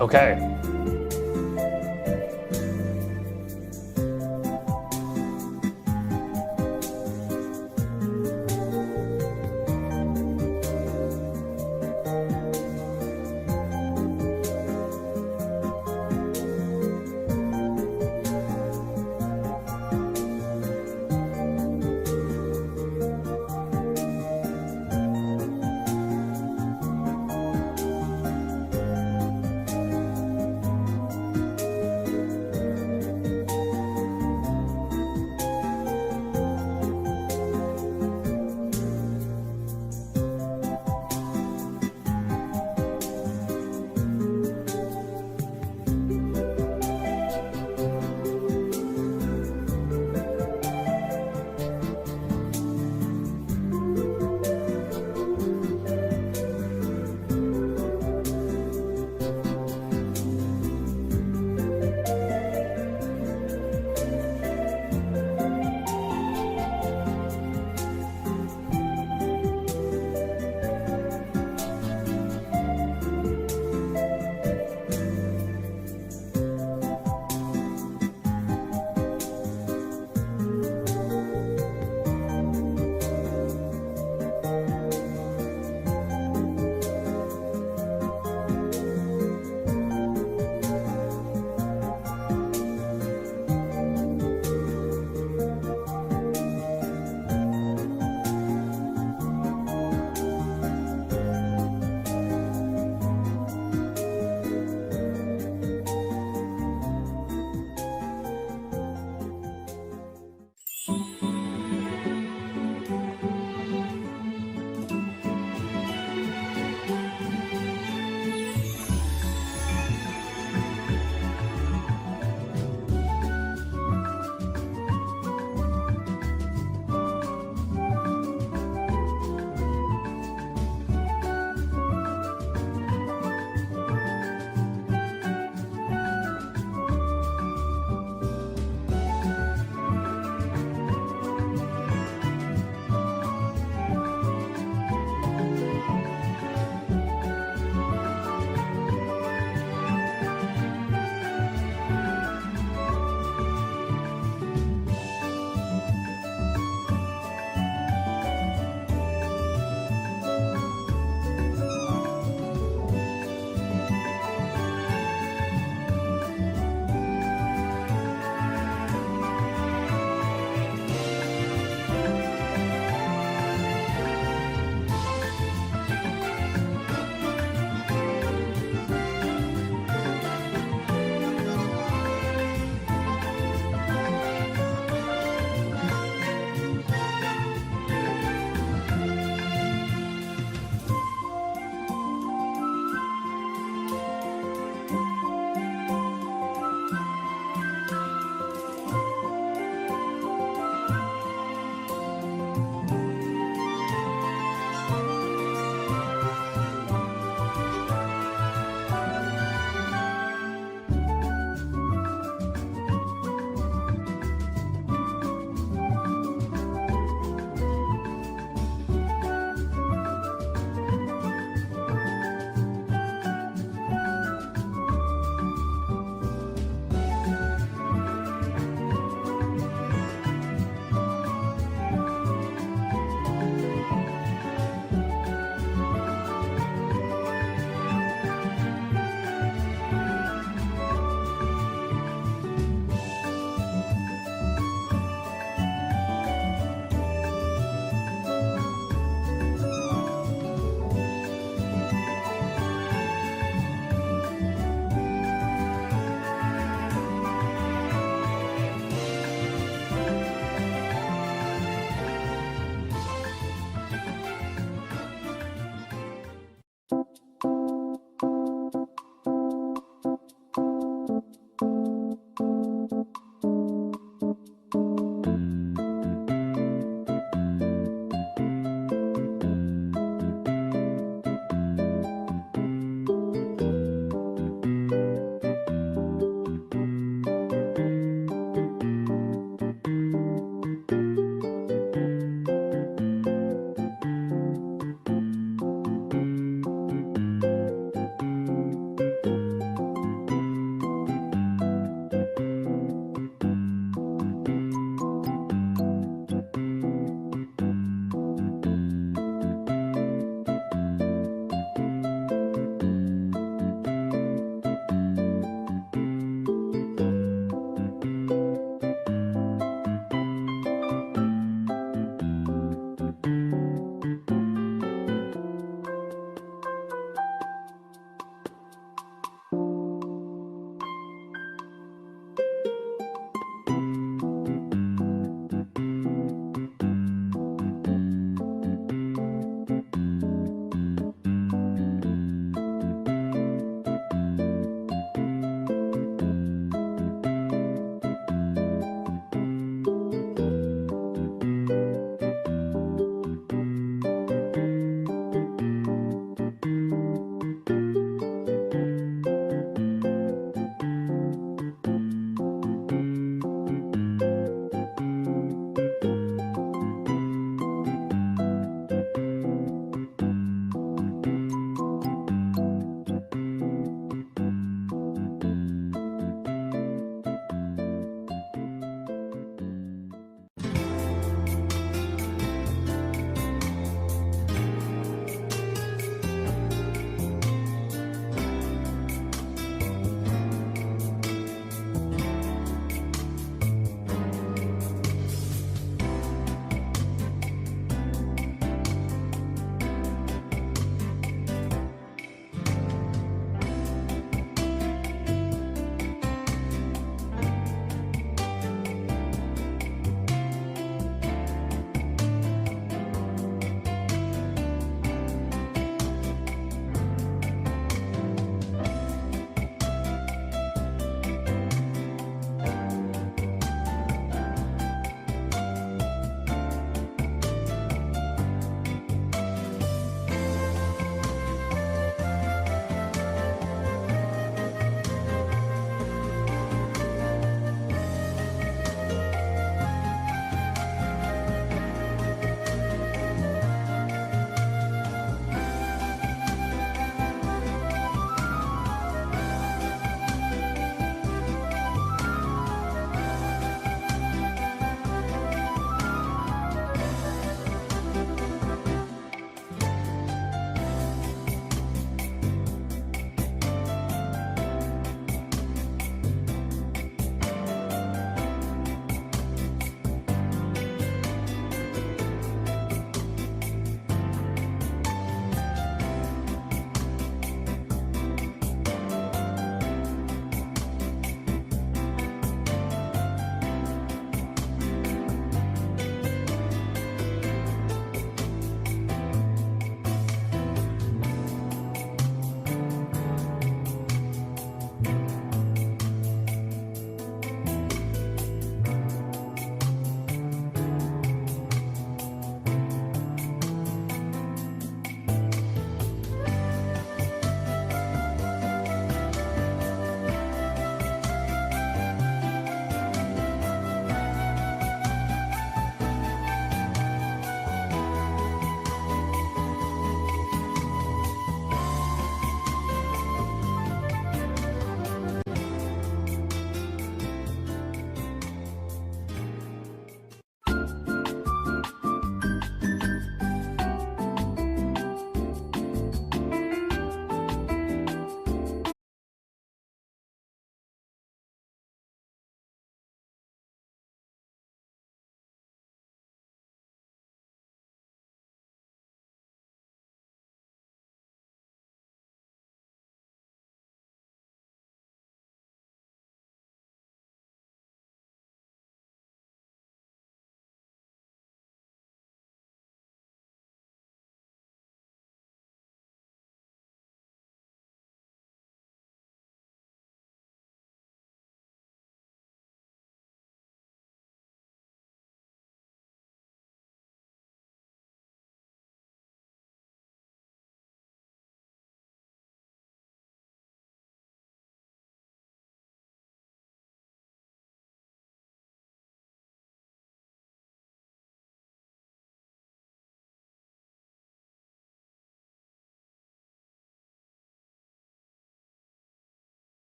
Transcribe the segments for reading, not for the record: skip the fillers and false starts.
Okay.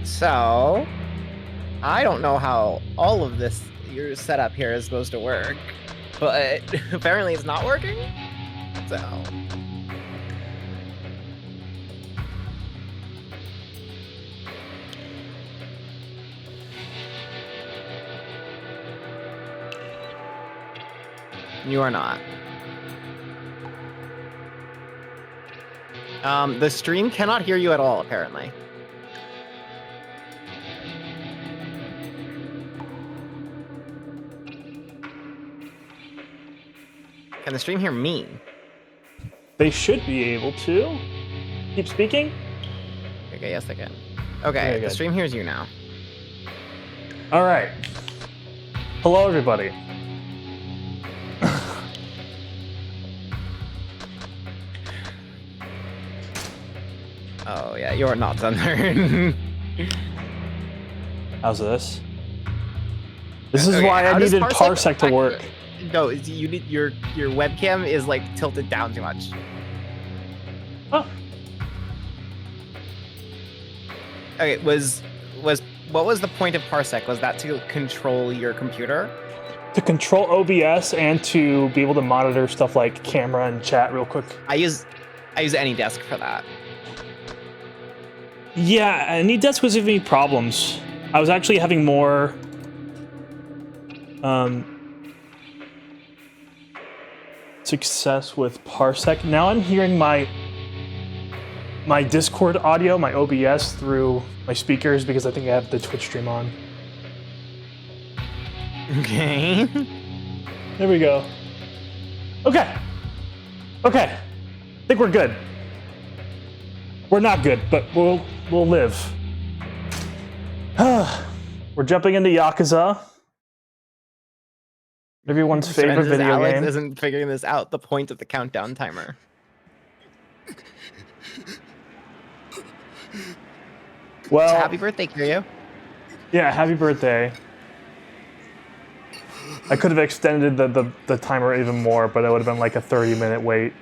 So, I don't know how all of this your setup here is supposed to work, but apparently it's not working. So, you are not. The stream cannot hear you at all, apparently. Can the stream hear me? They should be able to. Keep speaking? Okay, yes, they can. Okay, the stream hears you now. All right. Hello, everybody. Oh, yeah, you're not done there. How's this? This is why I needed Parsec to work. No, you need your webcam is like tilted down too much. Oh. Okay, what was the point of Parsec? Was that to control your computer? To control OBS and to be able to monitor stuff like camera and chat real quick. I use AnyDesk for that. Yeah, AnyDesk was giving me problems. I was actually having more success with Parsec. Now I'm hearing my Discord audio, my OBS, through my speakers because I think I have the Twitch stream on. Okay. There we go. Okay. I think we're good. We're not good, but we'll live. We're jumping into Yakuza. Everyone's favorite video Alex game. Isn't figuring this out. The point of the countdown timer. Well, so happy birthday, Kiryu. Yeah, happy birthday. I could have extended the timer even more, but it would have been like a 30-minute wait.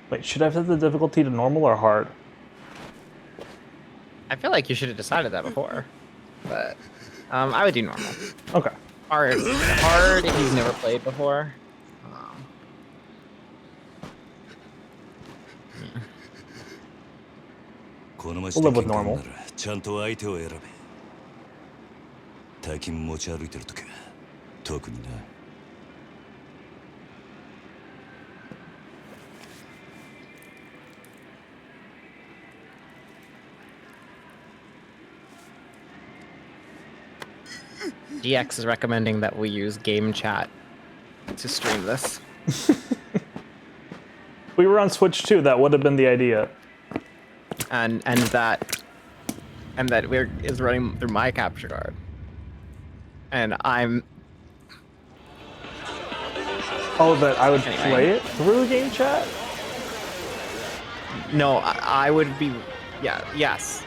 Wait, should I have set the difficulty to normal or hard? I feel like you should have decided that before, but I would do normal. Okay. Hard if you've never played before. We'll live with normal. ちゃんと相手を選べ。大金持ち歩いてるときは特にな。DX is recommending that we use game chat to stream this. We were on Switch too. That would have been the idea. And that is running through my capture card. And I'm. Oh, that I would play it through game chat? No, I would be. Yeah. Yes.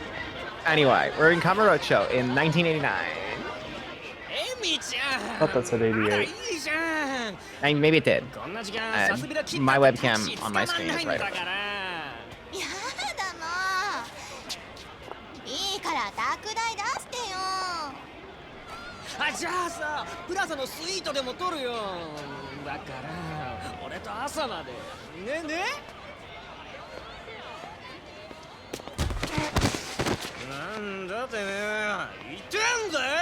Anyway, we're in Kamurocho in 1989. I thought that said 88. I mean, maybe it did. My webcam on my screen is right over there. いいから宅代出してよ。あ、じゃあさ、プラザのスイートでも取るよ。だから俺と朝までねね。なんだてめえ、言ってんだよ。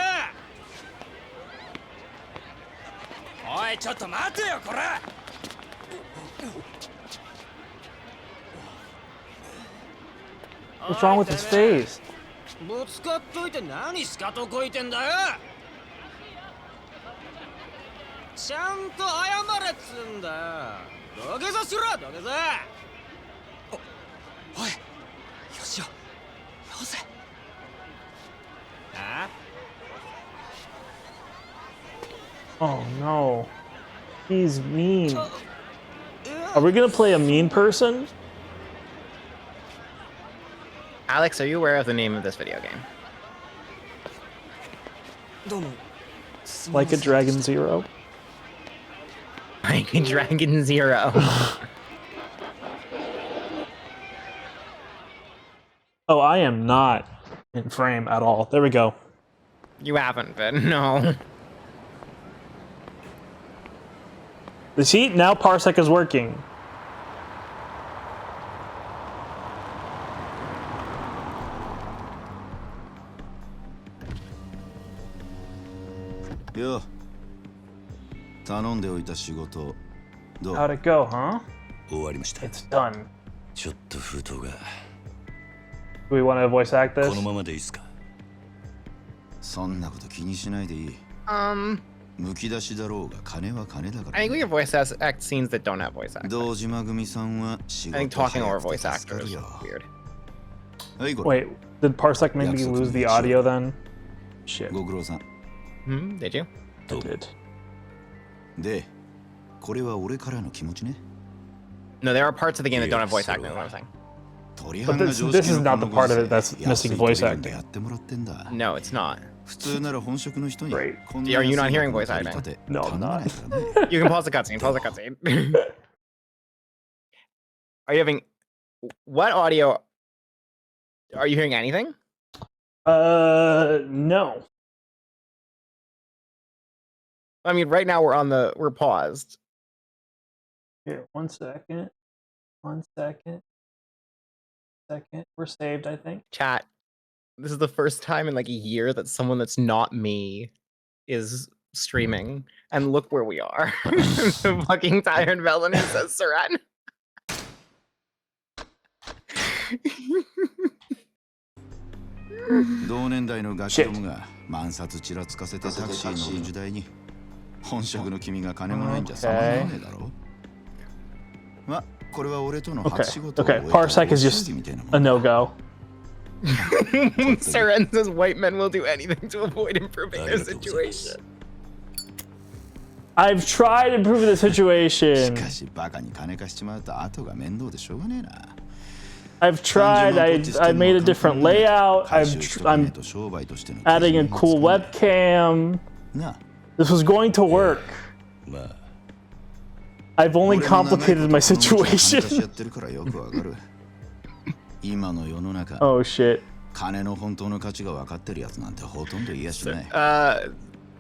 おい、ちょっと待てよ、これ。What's wrong with his face? ぶつかっといて何スカとこいてんだよ。ちゃんと謝れっつんだよ。土下座しろ、土下座。おい、よしよ、よせ。あOh no. He's mean. Are we gonna play a mean person? Alex, are you aware of the name of this video game? どうも。 Like a Dragon Zero? Like Dragon Zero. Oh, I am not in frame at all. There we go. You haven't been, no. See, now Parsec is working. Yo. 頼んでおいた仕事どう How'd it go, huh? 終わりました。 It's done. ちょっと封筒が Do we want to voice act こ this? のままでいいっすか。そんなこと気にしないでいい。むき出しだろうが金は金だから。I think we can voice act scenes that don't have voice acting. 堂島組さんは仕 I 事 think talking over 早く voice て助か actors る is よ。 weird. はい、これ。 Wait, did Parsec make me lose the audio then? Shit, ご苦労さん。Did you? I did. で、これは俺からの気持ちね。 No, there are parts of the game that don't have voice acting, is what I'm saying. But this is not the part of it that's missing voice acting. No, it's not. 普通なら本職の人に Great. こんな Are you not 安い hearing の voice 取り acting? 立て No, 頼 I'm ま not. ないからね。 You can pause the cutscene, pause the cutscene. Are you having... What audio... Are you hearing anything? No. I mean, right now we're paused. Here, 1 second. 1 second. Second. We're saved, I think. Chat. This is the first time in like a year that someone that's not me is streaming. And look where we are. The fucking tired Melanie says Seren. 同年代のガキどもが万札ちらつかせてタクシー乗る時代に本職の君が金もないんじゃ様にならねえだろ。ま、これは俺との初仕事を終え Okay, た Parsec is just みたいなも a んだ。 no-go. Seren says white men will do anything to avoid improving their situation. I've tried improving the し situation. かしバカに金貸しちまうと後が面倒でしょうがねえな。 I've tried. I made a different layout. I'm adding a cool webcam. なあ。This was going to work. I've only complicated my situation. Oh shit.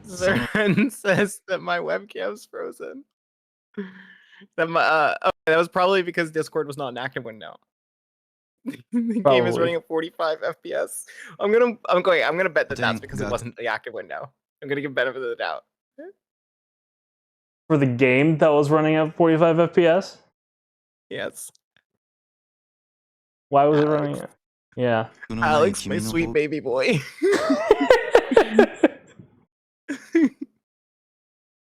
Zeren says that my webcam's frozen. That that was probably because Discord was not an active window. The game is running at 45 FPS. I'm gonna bet that that's because it wasn't the active window. I'm gonna give benefit of the doubt. For the game that was running at 45 FPS? Yes. Why was it running at? Yeah. Alex, my sweet baby boy.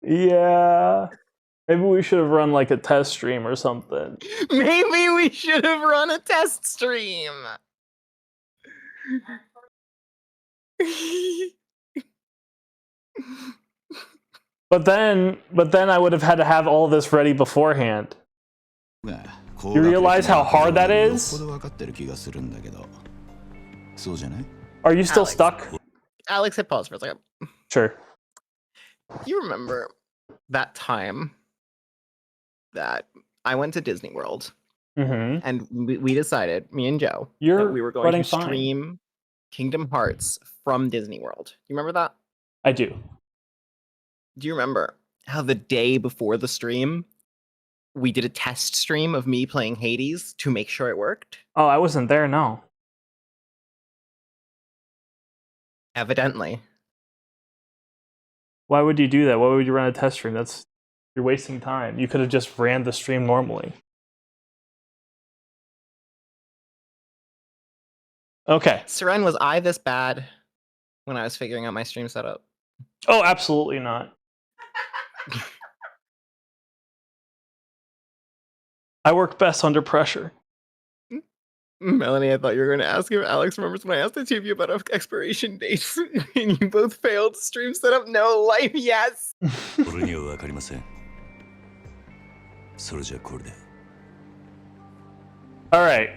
Yeah. Maybe we should have run like a test stream or something. Maybe we should have run a test stream. But then I would have had to have all this ready beforehand. You realize how hard that is? Are you still stuck? Alex, hit pause for a second. Sure. You remember that time that I went to Disney World and we decided, me and Joe, that we were going to stream Kingdom Hearts from Disney World. You remember that? I do. Do you remember how the day before the stream, we did a test stream of me playing Hades to make sure it worked? Oh, I wasn't there, no. Evidently. Why would you do that? Why would you run a test stream? You're wasting time. You could have just ran the stream normally. Okay. Seren, was I this bad when I was figuring out my stream setup? Oh, absolutely not. I work best under pressure. Melanie, I thought you were going to ask if Alex remembers when I asked the two of you about expiration dates and you both failed stream setup. No, life, yes. All right.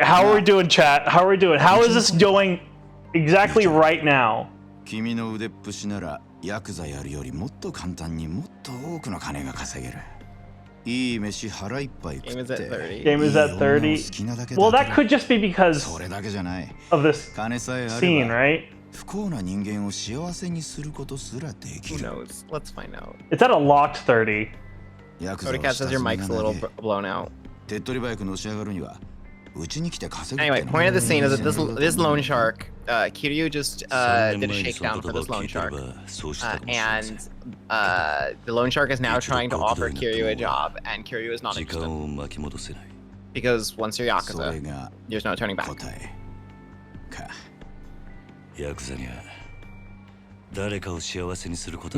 How are we doing, chat? How are we doing? How is this going exactly right now? Game is at 30. Game is at 30. Well, that could just be because of this scene, right? Who knows? Let's find out. It's at a locked 30. Odecat says your mic's a little blown out. Anyway, point of the scene is that this loan shark, Kiryu just did a shakedown for this loan shark, and the loan shark is now trying to offer Kiryu a job, and Kiryu is not interested. Because once you're Yakuza, there's no turning back. I'm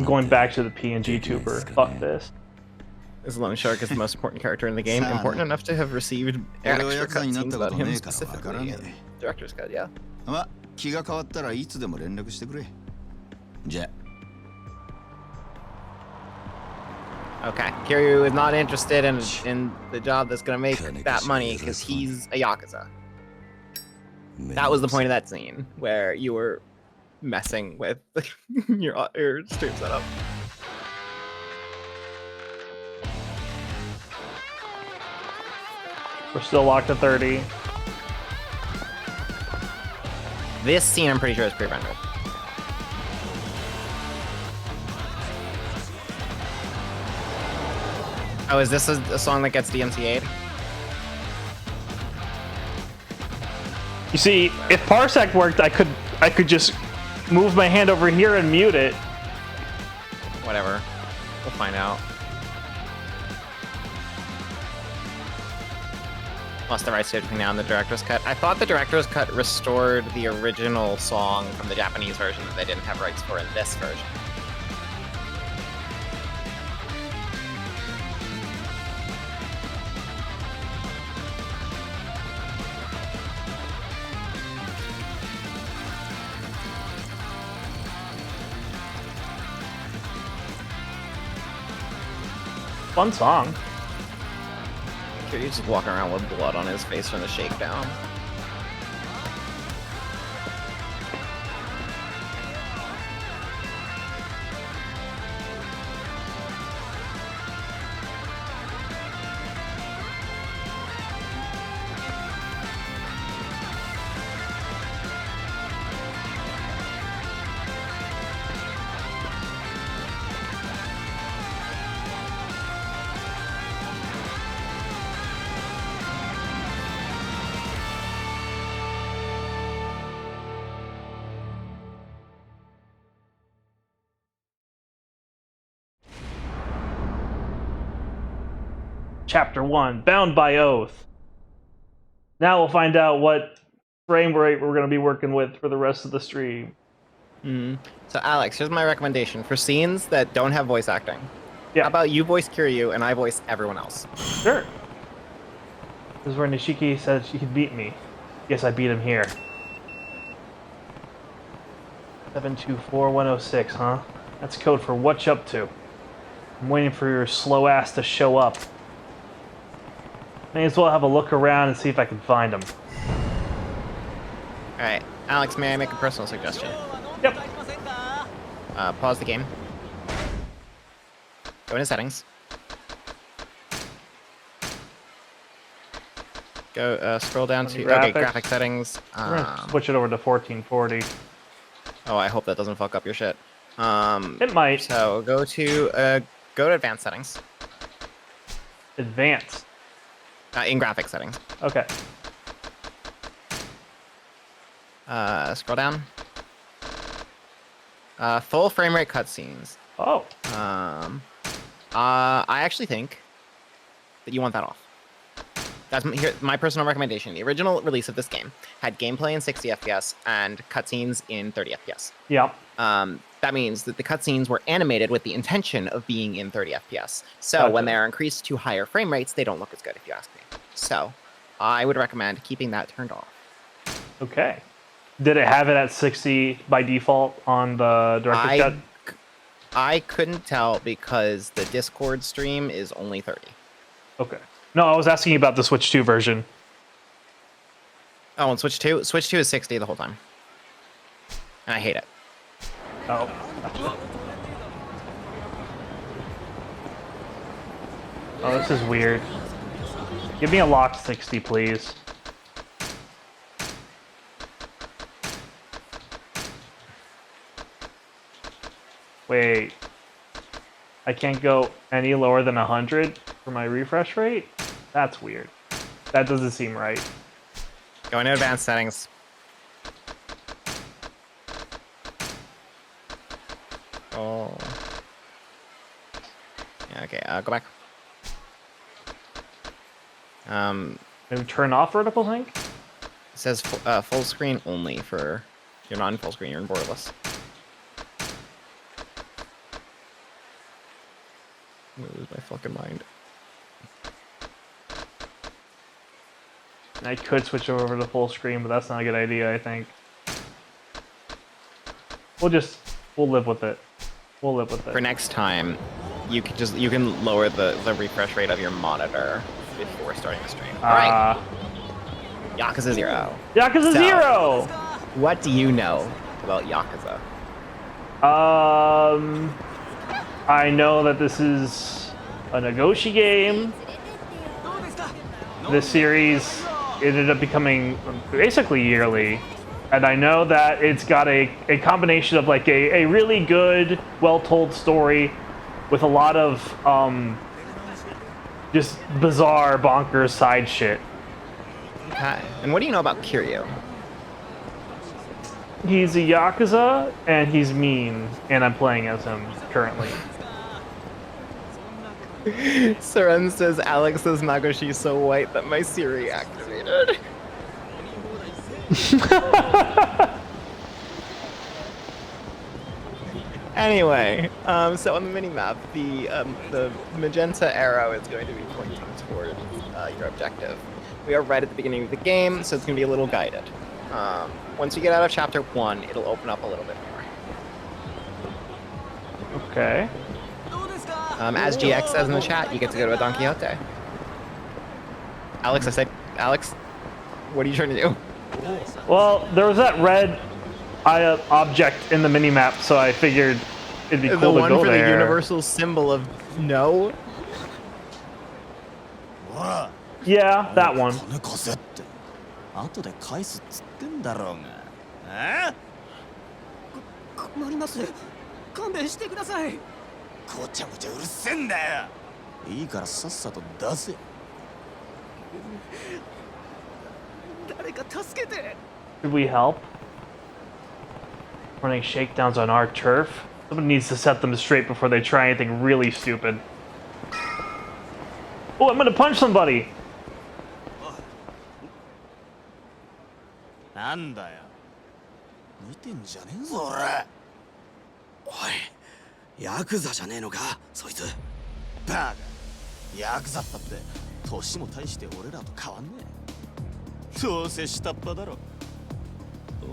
going back to the PNG tuber. Fuck this. This loan shark is the most important character in the game, important enough to have received extra cutscenes about him specifically in Director's Cut, yeah. Okay, Kiryu is not interested in the job that's gonna make that money because he's a Yakuza. That was the point of that scene, where you were messing with your stream setup. We're still locked at 30. This scene, I'm pretty sure, is pre-rendered. Oh, is this a song that gets DMCA'd? You see, if Parsec worked, I could just move my hand over here and mute it. Whatever. We'll find out. Lost the rights to everything now in the director's cut. I thought the director's cut restored the original song from the Japanese version that they didn't have rights for in this version. Fun song. He's just walking around with blood on his face from the shakedown. Chapter 1, Bound by Oath. Now we'll find out what frame rate we're going to be working with for the rest of the stream. So Alex, here's my recommendation for scenes that don't have voice acting. Yeah. How about you voice Kiryu and I voice everyone else? Sure. This is where Nishiki said she could beat me. Yes, I beat him here. 724106, huh? That's code for what you up to. I'm waiting for your slow ass to show up. May as well have a look around and see if I can find him. Alright, Alex, may I make a personal suggestion? Yep. Pause the game. Go into settings. Go scroll down to graphic settings. Switch it over to 1440. Oh, I hope that doesn't fuck up your shit. It might. So go to advanced settings. Advanced. In graphic settings. Okay. Scroll down. Full frame rate cutscenes. Oh. I actually think that you want that off. That's my personal recommendation. The original release of this game had gameplay in 60 FPS and cutscenes in 30 FPS. Yeah. That means that the cutscenes were animated with the intention of being in 30 FPS. So when they're increased to higher frame rates, they don't look as good, if you ask me. So I would recommend keeping that turned off. Okay. Did it have it at 60 by default on the director's cut? I couldn't tell because the Discord stream is only 30. Okay. No, I was asking you about the Switch 2 version. Oh, and Switch 2? Switch 2 is 60 the whole time. And I hate it. Oh. Oh, this is weird. Give me a locked 60, please. Wait. I can't go any lower than 100 for my refresh rate? That's weird. That doesn't seem right. Go into advanced settings. Oh. Yeah, okay, go back. Maybe turn off vertical sync? It says full screen only for... You're not in full screen, you're in borderless. I'm gonna lose my fucking mind. I could switch over to full screen, but that's not a good idea, I think. We'll live with it. We'll live with it. For next time, you can lower the refresh rate of your monitor before starting the stream. Alright. Yakuza 0. Yakuza 0! What do you know about Yakuza? I know that this is a Nagoshi game. This series ended up becoming basically yearly. And I know that it's got a combination of like a really good, well-told story with a lot of just bizarre, bonkers side shit. Okay. And what do you know about Kiryu? He's a Yakuza, and he's mean, and I'm playing as him currently. Seren says, Alex says Nagoshi's so white that my Siri activated. Anyway, so on the minimap, the magenta arrow is going to be pointing toward your objective. We are right at the beginning of the game, so it's going to be a little guided. Once you get out of chapter 1, it'll open up a little bit more. Okay. As GX says in the chat, you get to go to a Don Quixote. Alex, what are you trying to do? Well, there was that red object in the minimap, so I figured it'd be cool to go there. The one for the universal symbol of no? Yeah, that one. Should we help? Running shakedowns on our turf? Someone needs to set them straight before they try anything really stupid. Oh, I'm gonna punch somebody. なんだよ見てんじゃねえぞ俺おいヤクザじゃねえのかそいつバカヤクザったって年も大して俺らと変わんねえどうせ下っ端だろ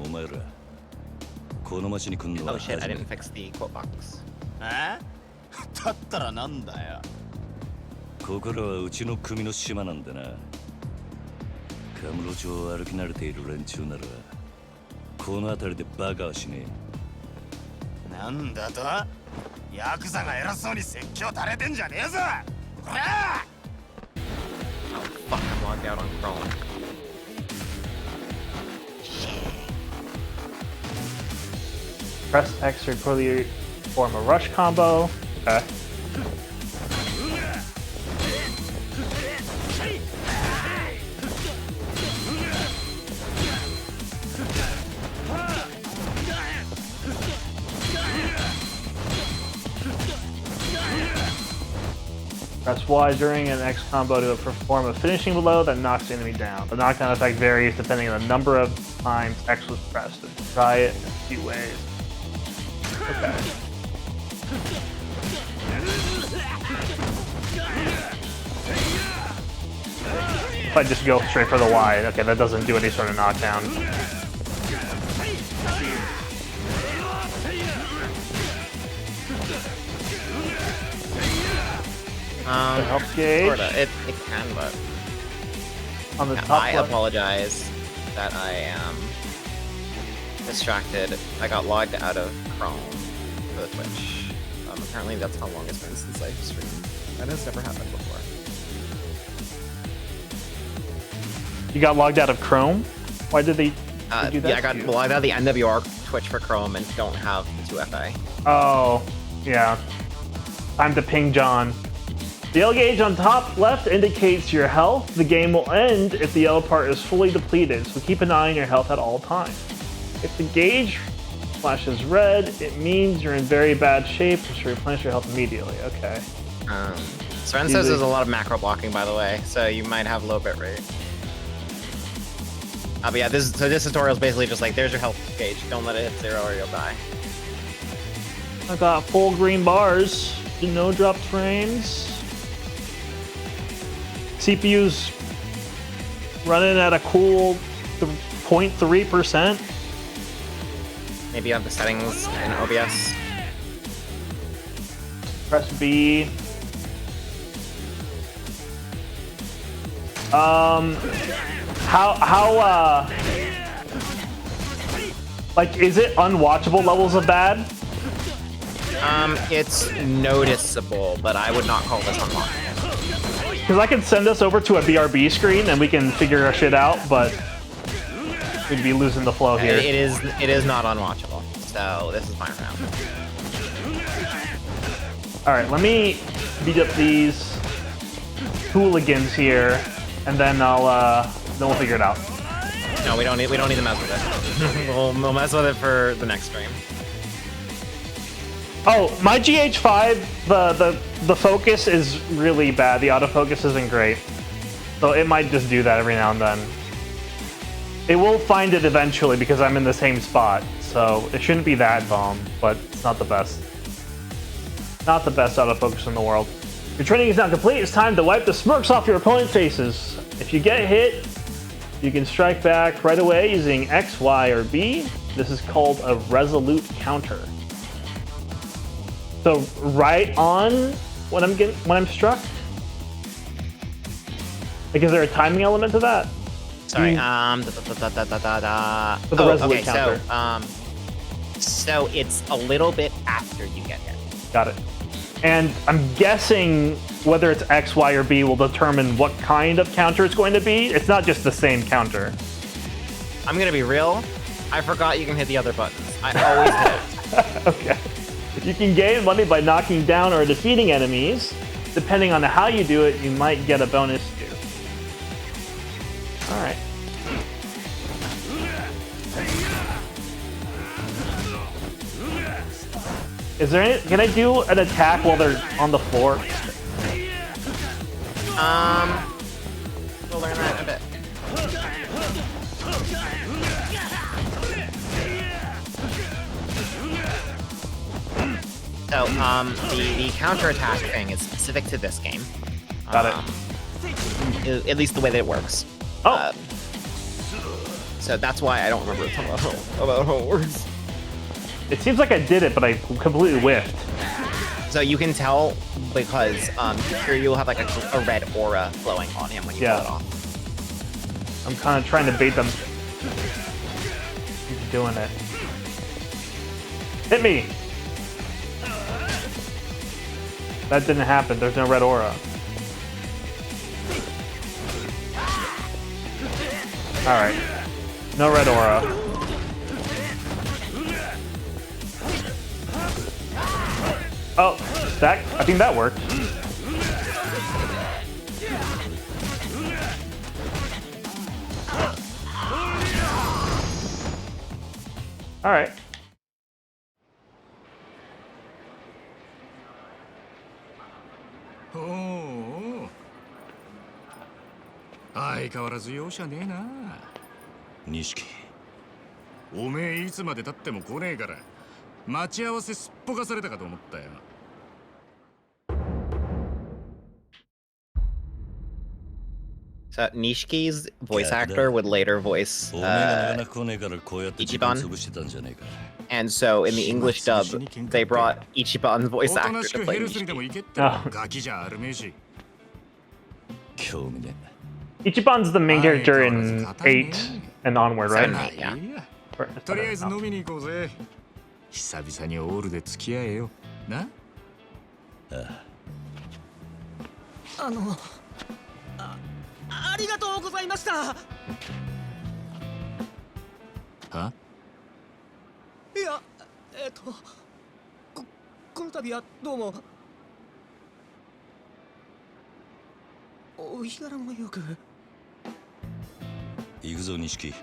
お前らこの町に来んのは Oh shit, I didn't fix the quote box. えだったらなんだよここらはうちの組の島なんだなカムロ町を歩き慣れている連中ならこの辺りでバカはしねえなんだとヤクザが偉そうに説教垂れてんじゃねえぞこら Oh fuck, I'm logged out on Chrome. Press X to repeatedly form a rush combo. Okay. Press Y during an X combo to perform a finishing blow that knocks the enemy down. The knockdown effect varies depending on the number of times X was pressed. Try it in a few ways. Okay. If I just go straight for the Y, okay, that doesn't do any sort of knockdown. Help gauge. Sorta. It can, but On the top I left. apologize that I am distracted. I got logged out of Chrome for the Twitch. Apparently that's how long it's been since I've streamed. That has never happened before. You got logged out of Chrome? Why did they do that? Yeah, I got to you? logged out of the NWR Twitch for Chrome and don't have the 2FA. Oh, yeah. Time to ping John. The L gauge on top left indicates your health. The game will end if the L part is fully depleted, so keep an eye on your health at all times. If the gauge flashes red, it means you're in very bad shape and should replenish your health immediately. Okay. Sven says there's a lot of macro blocking, by the way, so you might have low bit rate. But yeah, this tutorial is basically just like, there's your health gauge. Don't let it hit 0 or you'll die. I got full green bars, no dropped frames. CPU's running at a cool 0.3%. Maybe you have the settings in OBS. Press B. Like, is it unwatchable levels of bad? It's noticeable, but I would not call this unlockable. Because I could send us over to a BRB screen and we can figure our shit out, but we'd be losing the flow here. It is not unwatchable, so this is fine for now. All right, let me beat up these hooligans here, and then then we'll figure it out. No, we don't need to mess with it. we'll mess with it for the next stream. Oh, my GH5, the focus is really bad. The autofocus isn't great. So it might just do that every now and then. It will find it eventually because I'm in the same spot. So it shouldn't be that bomb, but it's not the best. Not the best autofocus in the world. Your training is now complete. It's time to wipe the smirks off your opponent's faces. If you get hit, you can strike back right away using X, Y, or B. This is called a resolute counter. So right on when I'm struck? Like, is there a timing element to that? Sorry, With the resolute counter. So it's a little bit after you get hit. Got it. And I'm guessing whether it's X, Y, or B will determine what kind of counter it's going to be. It's not just the same counter. I'm gonna be real. I forgot you can hit the other buttons. I always hit it. Okay. You can gain money by knocking down or defeating enemies. Depending on how you do it, you might get a bonus too. Alright. Is there any, can I do an attack while they're on the floor? We'll learn that in a bit. So, the counterattack thing is specific to this game. Got it. At least the way that it works. Oh. So that's why I don't remember about how it works. It seems like I did it, but I completely whiffed. So you can tell because Kiryu will have like a red aura flowing on him when you pull it off. I'm kind of trying to bait them. He's doing it. Hit me! That didn't happen. There's no red aura. Alright. No red aura. Oh, I think that worked. Alright. Oh. 相変わらず容赦ねえな。錦。おめえいつまで経っても来ねえから待ち合わせすっぽかされたかと思ったよ。So Nishiki's voice actor would later voice Ichiban. And so in the English dub, they brought Ichiban's voice actor to play Nishiki. Ichiban's the main character in 8 and onward, right? 7 and 8, yeah. とりあえず飲みに行こうぜ。久々にオールで付き合えよ。な？ありがとうございました。はいや、この度はどうも。お日柄もよく。行くぞ、錦。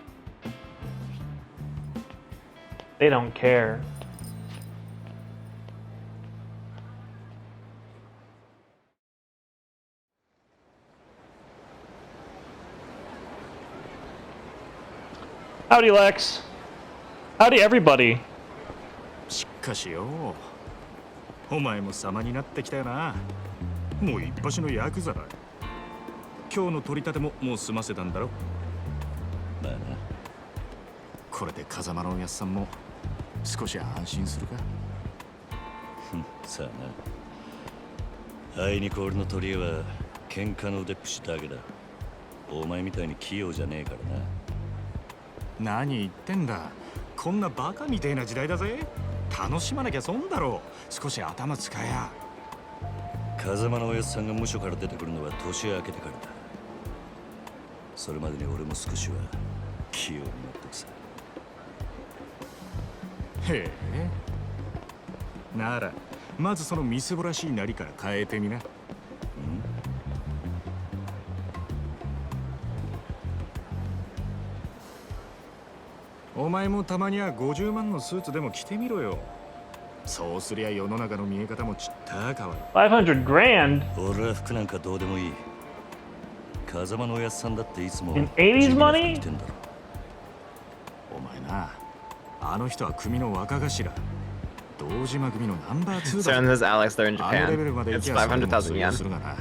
They don't care. Howdy, Lex. Howdy, everybody. しかしよ、お前も様になってきたよな。もう一発のヤクザだ。今日の取り立てももう済ませたんだろ。まあな。これで風間のおやっさんも少し安心するか。さあな。あいにく俺の取り柄は喧嘩の腕っぷしだけだ。お前みたいに器用じゃねえからな。何言ってんだ。こんなバカみてえな時代だぜ。楽しまなきゃ損だろう。少し頭使えや。風間のおやっさんが無所から出てくるのは年明けてからだ。それまでに俺も少しは器用になってくさ。へえ。ならまずそのみすぼらしいなりから変えてみな。お前もたまには50万のスーツでも着てみろよ。そうすりゃ世の中の見え方もちった変わる。500 grand? 俺は服なんかどうでもいい。風間のおやっさんだっていつも In 80s money? 着てんだろ。お前な、あの人は組の若頭。堂島組のナンバー2 So だ。 in this Alex, they're in あのレベル Japan. まで It's 行きゃそれでも 500,000 通用 yen. するがな。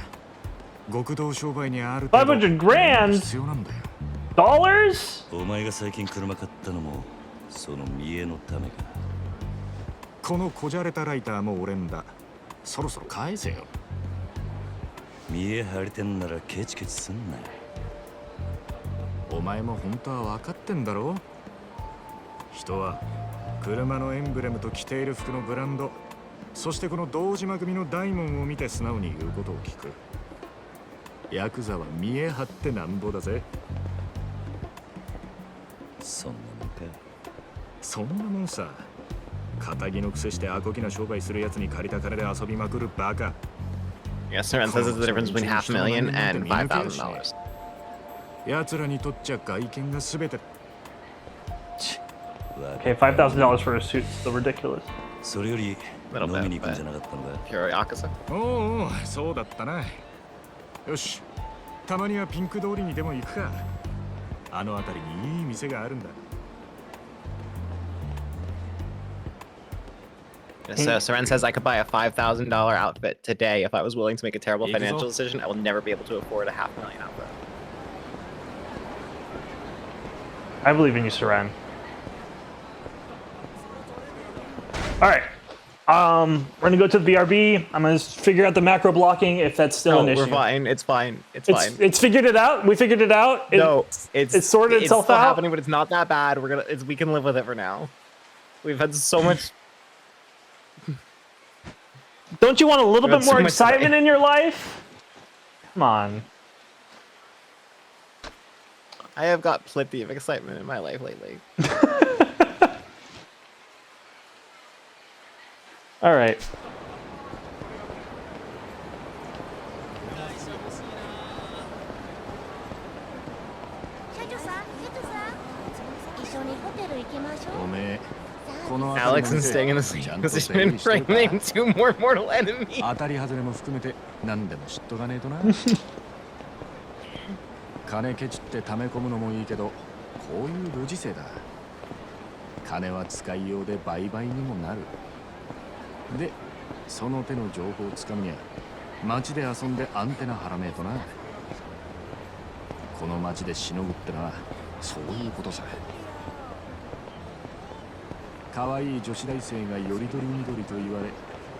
極道商売にある程度500 grand? 必要なんだよ。 Dollars? お前が最近車買ったのもその見栄のためか。このこじゃれたライターも俺んだ。そろそろ返せよ。見栄張りてんならケチケチすんな。お前も本当は分かってんだろ。人は車のエンブレムと着ている服のブランド、そしてこの堂島組の大門を見て素直に言うことを聞く。ヤクザは見栄張ってなんぼだぜ。そんなもんか。そんなもんさ。仇の癖してアコギな商売するやつに借りた金で遊びまくるバカ。 Yes, sir, and says it's the difference between $500,000 and $5,000. 奴らにとっちゃ外見が全て。Okay, $5,000 for a suit is still ridiculous. それより Little bit, 飲みに行くんじゃなかったのか。 If you're a Yakuza. おうおう、そうだったな。よし、たまにはピンク通りにでも行くか。あの辺りにいい店があるんだ。So Seren says I could buy a $5,000 outfit today if I was willing to make a terrible financial decision. I will never be able to afford a $500,000 outfit. I believe in you, Seren. Alright. We're gonna go to the BRB. I'm gonna figure out the macro blocking if that's still an issue. We're fine. It's fine. It's fine. It's figured it out. We figured it out. It's sorted itself still out. happening, but it's not that bad. We can live with it for now. We've had so much. Don't you want a little bit more excitement in your life? Come on. I have got plenty of excitement in my life lately. All right. Alex is staying in the same position and bringing 2 more mortal enemies. 当たり外れも含めて何でも知っとかねえとな。金ケチって溜め込むのもいいけど、こういうご時世だ。金は使いようで売買にもなる。で、その手の情報をつかみにゃ、街で遊んでアンテナ張らねえとな。この街でしのぐってのはそういうことさ。可愛い女子大生がよりどりみどりと言われ、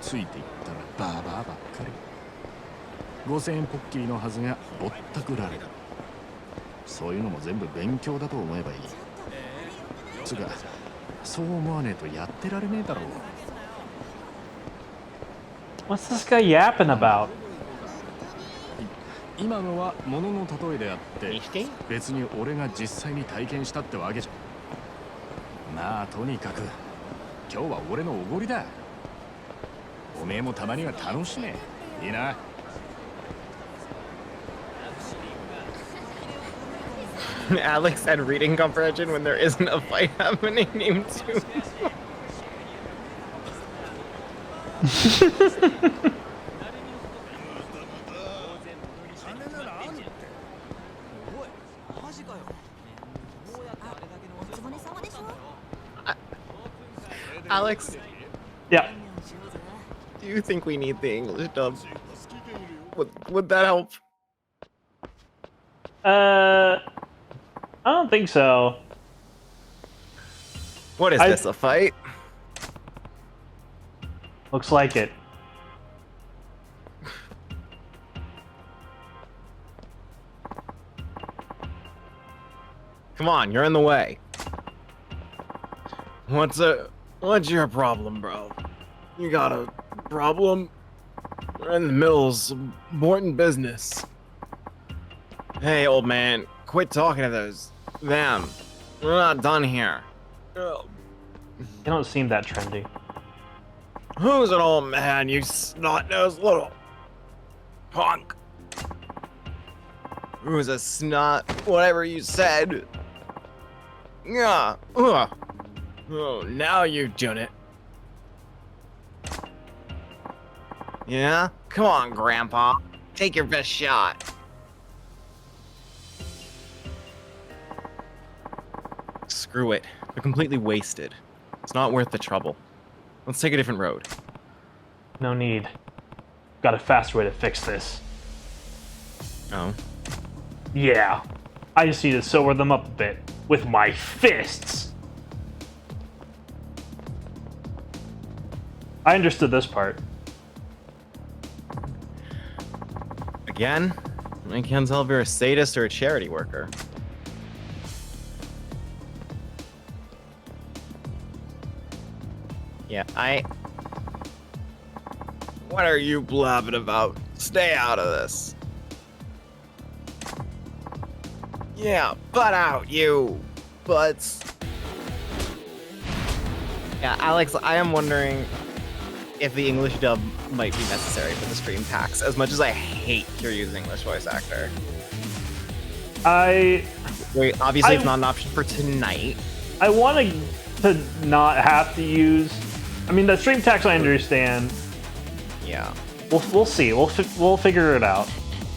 ついていったらバーバーばっかり。5000円ポッキーのはずがぼったくられる。そういうのも全部勉強だと思えばいい。つうか、そう思わねえとやってられねえだろう。What's this guy yapping about? 今のは物の例えであって、別に俺が実際に体験したってわけじゃ。まあとにかく今日は俺のおごりだ。おめえもたまには楽しめ。いいな。Alex had reading comprehension when there isn't a fight happening named 2. Alex? Yeah. Do you think we need the English dub? Would that help? I don't think so. What is this, a fight? Looks like it. Come on, you're in the way. What's your problem, bro? You got a problem? We're in the middle of some important business. Hey, old man, quit talking to them. We're not done here. They don't seem that trendy. Who's an old man, you snot-nosed little punk? Who's a snot, whatever you said. Yeah. Oh, now you've done it. Yeah? Come on, Grandpa. Take your best shot. Screw it. They're completely wasted. It's not worth the trouble. Let's take a different road. No need. Got a faster way to fix this. Oh? Yeah. I just need to sober them up a bit. With my fists! I understood this part. Again? I can't tell if you're a sadist or a charity worker. Yeah, What are you blabbing about? Stay out of this. Yeah, butt out, you butts. Yeah, Alex, I am wondering if the English dub might be necessary for the stream packs, as much as I hate Kiryu's English voice actor. Wait, obviously it's not an option for tonight. I want to not have to use... I mean, the stream tax I understand. Yeah. We'll see. We'll figure it out.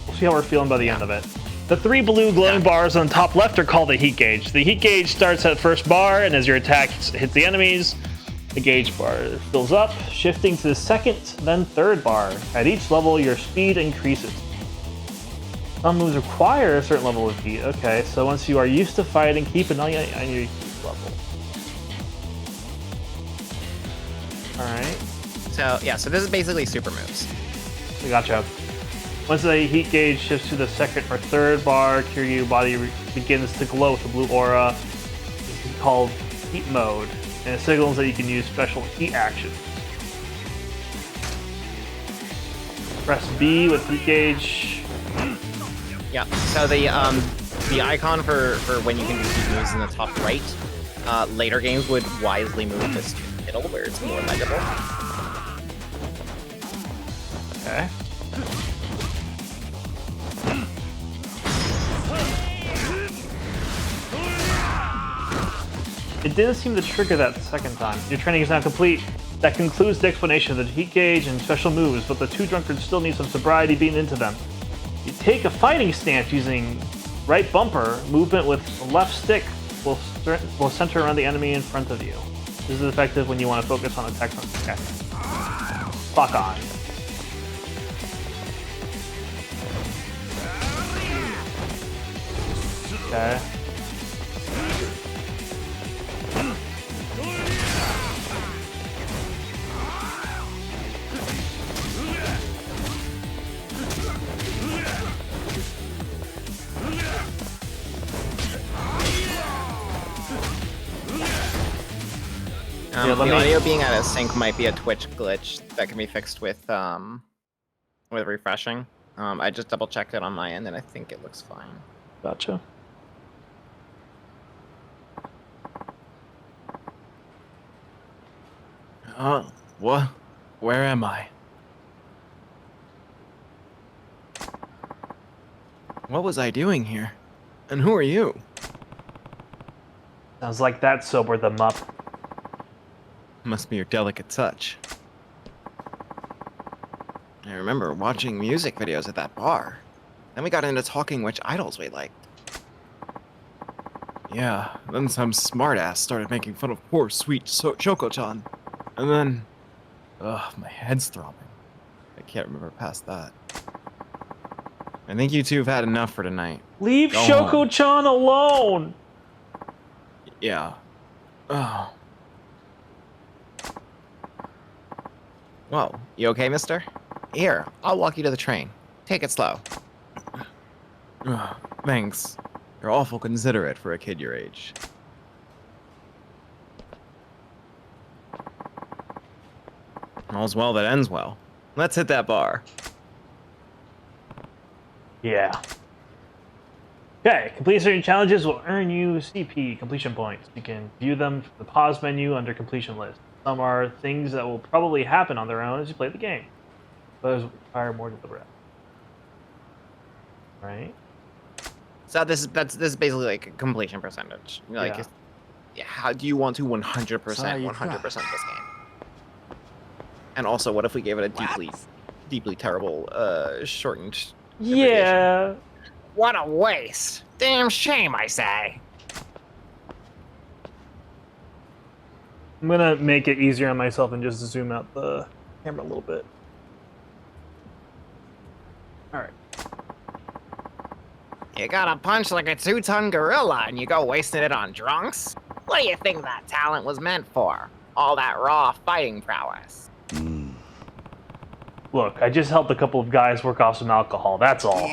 We'll see how we're feeling by the end of it. The 3 blue glowing bars on the top left are called the heat gauge. The heat gauge starts at first bar, and as your attack hits the enemies, the gauge bar fills up, shifting to the second, then third bar. At each level, your speed increases. Some moves require a certain level of heat. Okay, so once you are used to fighting, keep an eye on your heat level. Alright. So, yeah, so this is basically super moves. I gotcha. Once the heat gauge shifts to the second or third bar, Kiryu body begins to glow with a blue aura. This is called heat mode, and it signals that you can use special heat actions. Press B with heat gauge. Yeah, so the icon for when you can do heat moves in the top right, later games would wisely move this to the middle where it's more legible. Okay. It didn't seem to trigger that the second time. Your training is now complete. That concludes the explanation of the heat gauge and special moves, but the 2 drunkards still need some sobriety beaten into them. You take a fighting stance using right bumper. Movement with the left stick will center around the enemy in front of you. This is effective when you want to focus on attacks on okay. Fuck on. Okay. The audio being out of sync might be a Twitch glitch that can be fixed with refreshing. I just double checked it on my end and I think it looks fine. Gotcha. What? Where am I? What was I doing here? And who are you? Sounds like that sobered them up. Must be your delicate touch. I remember watching music videos at that bar. Then we got into talking which idols we liked. Yeah, then some smartass started making fun of poor sweet Shoko-chan. And then... Ugh, my head's throbbing. I can't remember past that. I think you two have had enough for tonight. Leave Shoko-chan alone! Yeah. Oh. Whoa, you okay, mister? Here, I'll walk you to the train. Take it slow. Thanks. You're awful considerate for a kid your age. All's well that ends well. Let's hit that bar. Yeah. Okay, complete certain challenges will earn you CP completion points. You can view them from the pause menu under completion list. Some are things that will probably happen on their own as you play the game. Others require more deliberate. Right? So this is basically like a completion percentage. Like, how do you want to 100% this game? And also, what if we gave it a deeply terrible, shortened? Yeah. What a waste! Damn shame, I say. I'm gonna make it easier on myself and just zoom out the camera a little bit. Alright. You got a punch like a 2-ton gorilla and you go wasting it on drunks? What do you think that talent was meant for? All that raw fighting prowess. Look, I just helped a couple of guys work off some alcohol, that's all.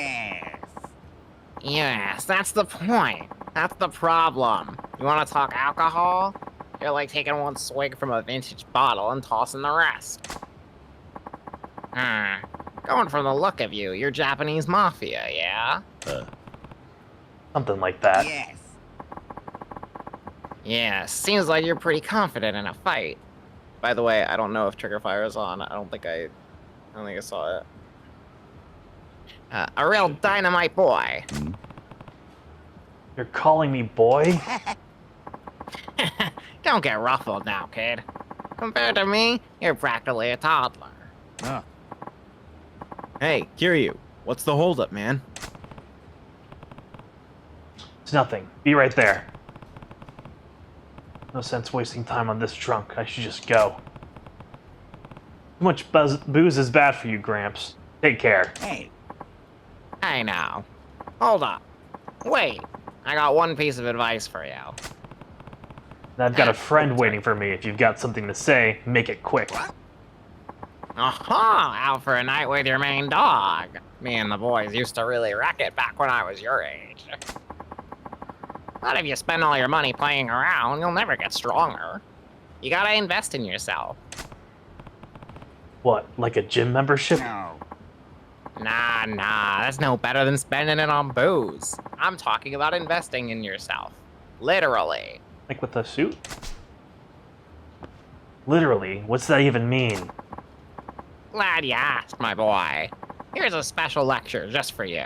Yes, that's the point. That's the problem. You want to talk alcohol? You're like taking one swig from a vintage bottle and tossing the rest. Going from the look of you, you're Japanese mafia, yeah? Something like that. Yes. Yeah, seems like you're pretty confident in a fight. By the way, I don't know if trigger fire is on. I don't think I saw it. A real dynamite boy. You're calling me boy? Don't get ruffled now, kid. Compared to me, you're practically a toddler. Hey, Kiryu, What's the holdup, man? It's nothing. Be right there. No sense wasting time on this drunk. I should just go. Too much booze is bad for you, Gramps. Take care. Hey now. Hold up. Wait. I got one piece of advice for you. And I've got a friend waiting for me. If you've got something to say, make it quick. Aha! Out for a night with your main dog. Me and the boys used to really wreck it back when I was your age. But if you spend all your money playing around, you'll never get stronger. You gotta invest in yourself. What, like a gym membership? Nah, that's no better than spending it on booze. I'm talking about investing in yourself. Literally. Like with a suit? Literally? What's that even mean? Glad you asked, my boy. Here's a special lecture just for you.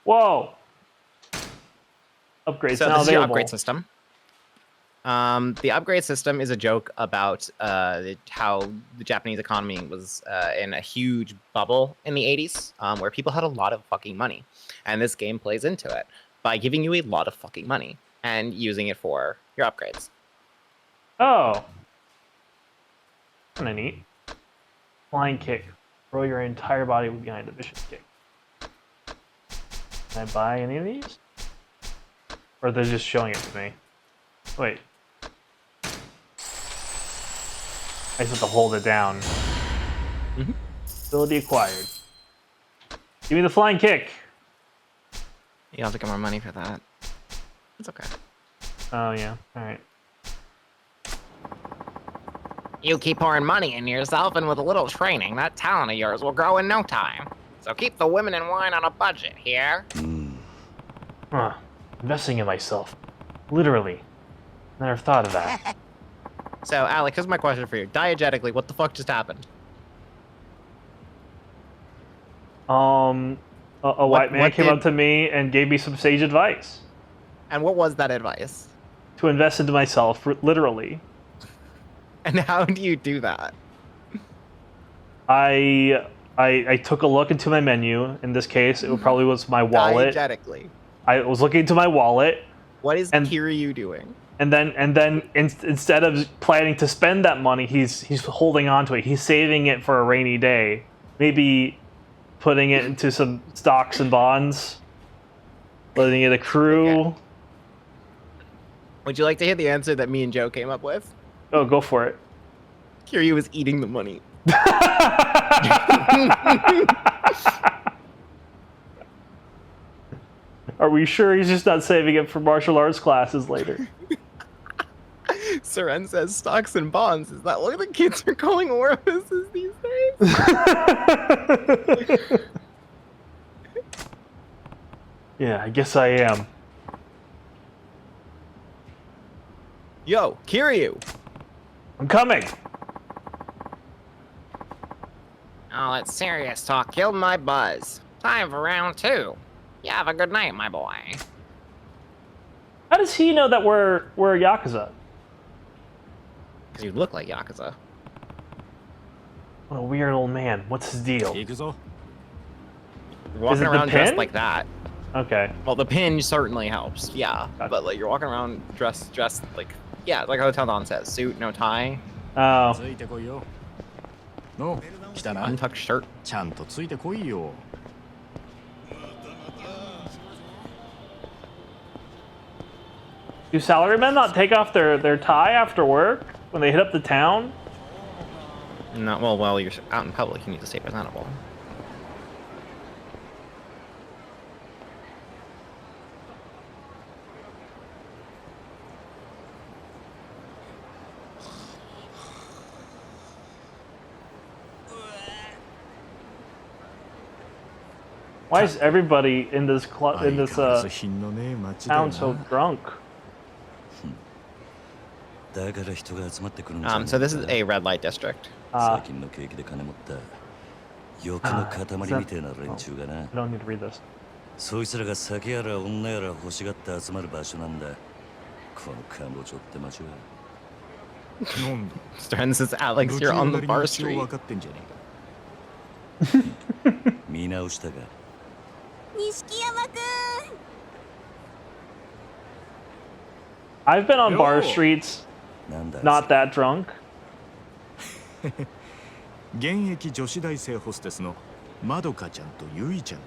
Whoa! Upgrades So now this is your available. upgrade system. The upgrade system is a joke about how the Japanese economy was in a huge bubble in the 80s, where people had a lot of fucking money. And this game plays into it by giving you a lot of fucking money and using it for your upgrades. Oh. Kinda neat. Flying kick. Throw your entire body behind a vicious kick. Can I buy any of these? Or they're just showing it to me? Wait. I just have to hold it down. Ability acquired. Give me the flying kick! You'll have to get more money for that. It's okay. Oh, yeah. Alright. You keep pouring money into yourself, and with a little training, that talent of yours will grow in no time. So keep the women and wine on a budget here. Huh. Investing in myself. Literally. Never thought of that. So, Alec, here's my question for you. Diegetically, what the fuck just happened? A white man what came did- up to me and gave me some sage advice. And what was that advice? To invest into myself, literally. And how do you do that? I took a look into my menu. In this case, it probably was my wallet. Diegetically. I was looking into my wallet, What is And- Kiryu doing? and then instead of planning to spend that money, he's holding on to it. He's saving it for a rainy day. Maybe putting it into some stocks and bonds, letting it accrue. Okay. Would you like to hear the answer that me and Joe came up with? Oh, go for it. Kiryu was eating the money. Are we sure he's just not saving it for martial arts classes later? Seren says stocks and bonds. Is that what the kids are calling orifices these days? Yeah, I guess I am. Yo, Kiryu! I'm coming. Oh, that serious talk killed my buzz. Time for round 2. You have a good night, my boy. How does he know that we're Yakuza? Because you look like Yakuza. What a weird old man. What's his deal? Yakuza? You're walking it the around dressed pin? like that. Okay. Well, the pin certainly helps, yeah. Gotcha. But like you're walking around dressed like, yeah, like Hotel Don says, suit, no tie, Oh. ついてこいよ。の、来たな。 untucked shirt. ちゃんとついてこいよ。 Do salarymen not take off their tie after work when they hit up the town? No, well, while you're out in public, you need to stay presentable. Why is everybody in this 相変わらず town 品のねえ街だよな。 so drunk? だから人が集まってくるんじゃない So this is a red light district. 最近の景気で金持った欲の塊みたいな連中がな I don't need to read this. そいつらが酒やら女やら欲しがって集まる場所なんだこのカンボジョって街はなんだ Stren says, Alex, you're on the bar 路地 street. の分かってんじゃねえか。見直したが。錦山くん I've been on bar Yo. streets, なんだ not that drunk. 現役女子大生ホステスのまどかちゃんとゆいちゃん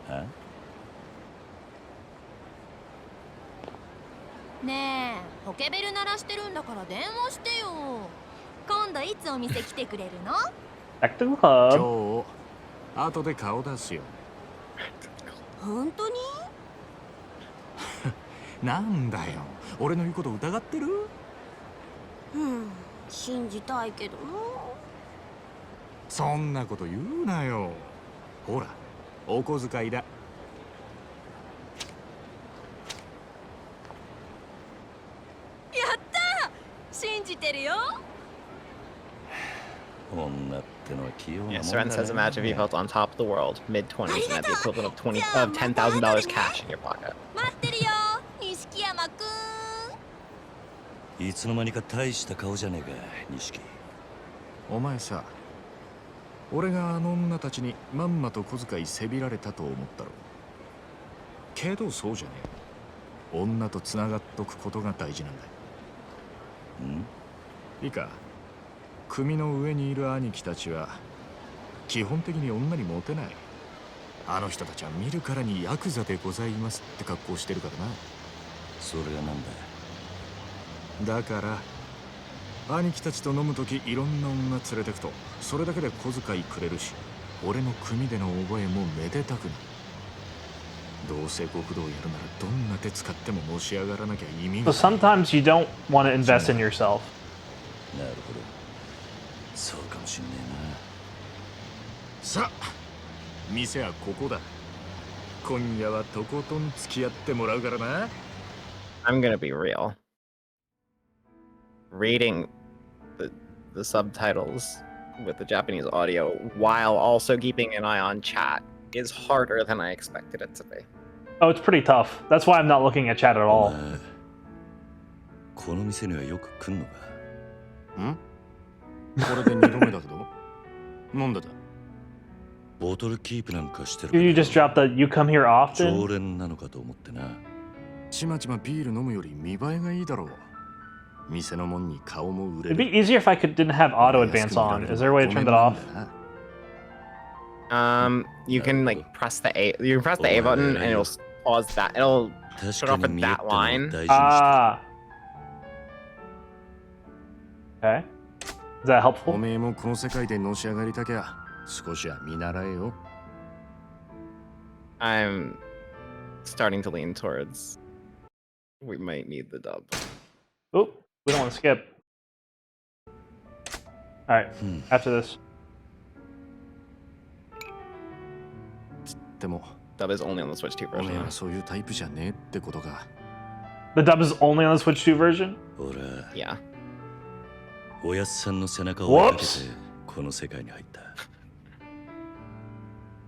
だ。はねえポケベル鳴らしてるんだから電話してよ。今度いつお店来てくれるの？ Back to the club. 今日後で顔出すよ。本当に？なんだよ、俺の言うこと疑ってる？信じたいけどな。そんなこと言うなよ。ほら、お小遣いだ。やった信じてるよ。女ってのは器用なもん Yeah, だ Seren ね。 says, imagine if you felt on top of the world, mid-20s, and had the equivalent of $10,000 cash in your pocket. 待ってるよ錦山くん。いつの間にか大した顔じゃねえか、錦。お前さ、俺があの女たちにまんまと小遣いせびられたと思ったろ。けどそうじゃねえ。女とつながっとくことが大事なんだ。いいか、組の上にいる兄貴たちは基本的に女にモテない。あの人たちは見るからにヤクザでございますって格好してるからな。それがなんだ。だから兄貴たちと飲むときいろんな女連れてくとそれだけで小遣いくれるし、俺の組での覚えもめでたくなる。どうせ極道やるならどんな手使ってものし上がらなきゃ意味 So が。 sometimes you don't want to invest in yourself. なるほど。そうかもしんねさあ、店はここだ。今夜はとことん付き合ってもらうからな。 I'm gonna be real. Reading the subtitles with the Japanese audio while also keeping an eye on chat is harder than I expected it to be. Oh, it's pretty tough. That's why I'm not looking at chat at えな。 all. お前この店にはよく来んのか。ん？これで2度目だけど。なんでだ？ボトルキープなんかしてる Did you just drop the you come here 常 often? 連なのかと思ってな。ちまちまビール飲むより見栄えがいいだろう。店のもんに顔も売れ It'd る。 be easier if I didn't have auto advance on. Is there a way to turn that off? You can like press the A. You can press the A button and it'll pause that. It'll 確 shut か off に at 見えっ that てのは line. 大事にしてる。 Ah. Okay. Is that お helpful? めえもこの世界でのし上がりたきゃ少しは見習えよ。 I'm starting to lean towards. We might need the dub. Oop, we don't want to skip. Alright, after this. でも Dub is only on the Switch 2おめえ version. はそういうタイプじゃねえってことか。 The dub is only on the Switch 2 version? ほら、 Yeah. おやっさんの背中を追いかけて Whoops. この世界に入った。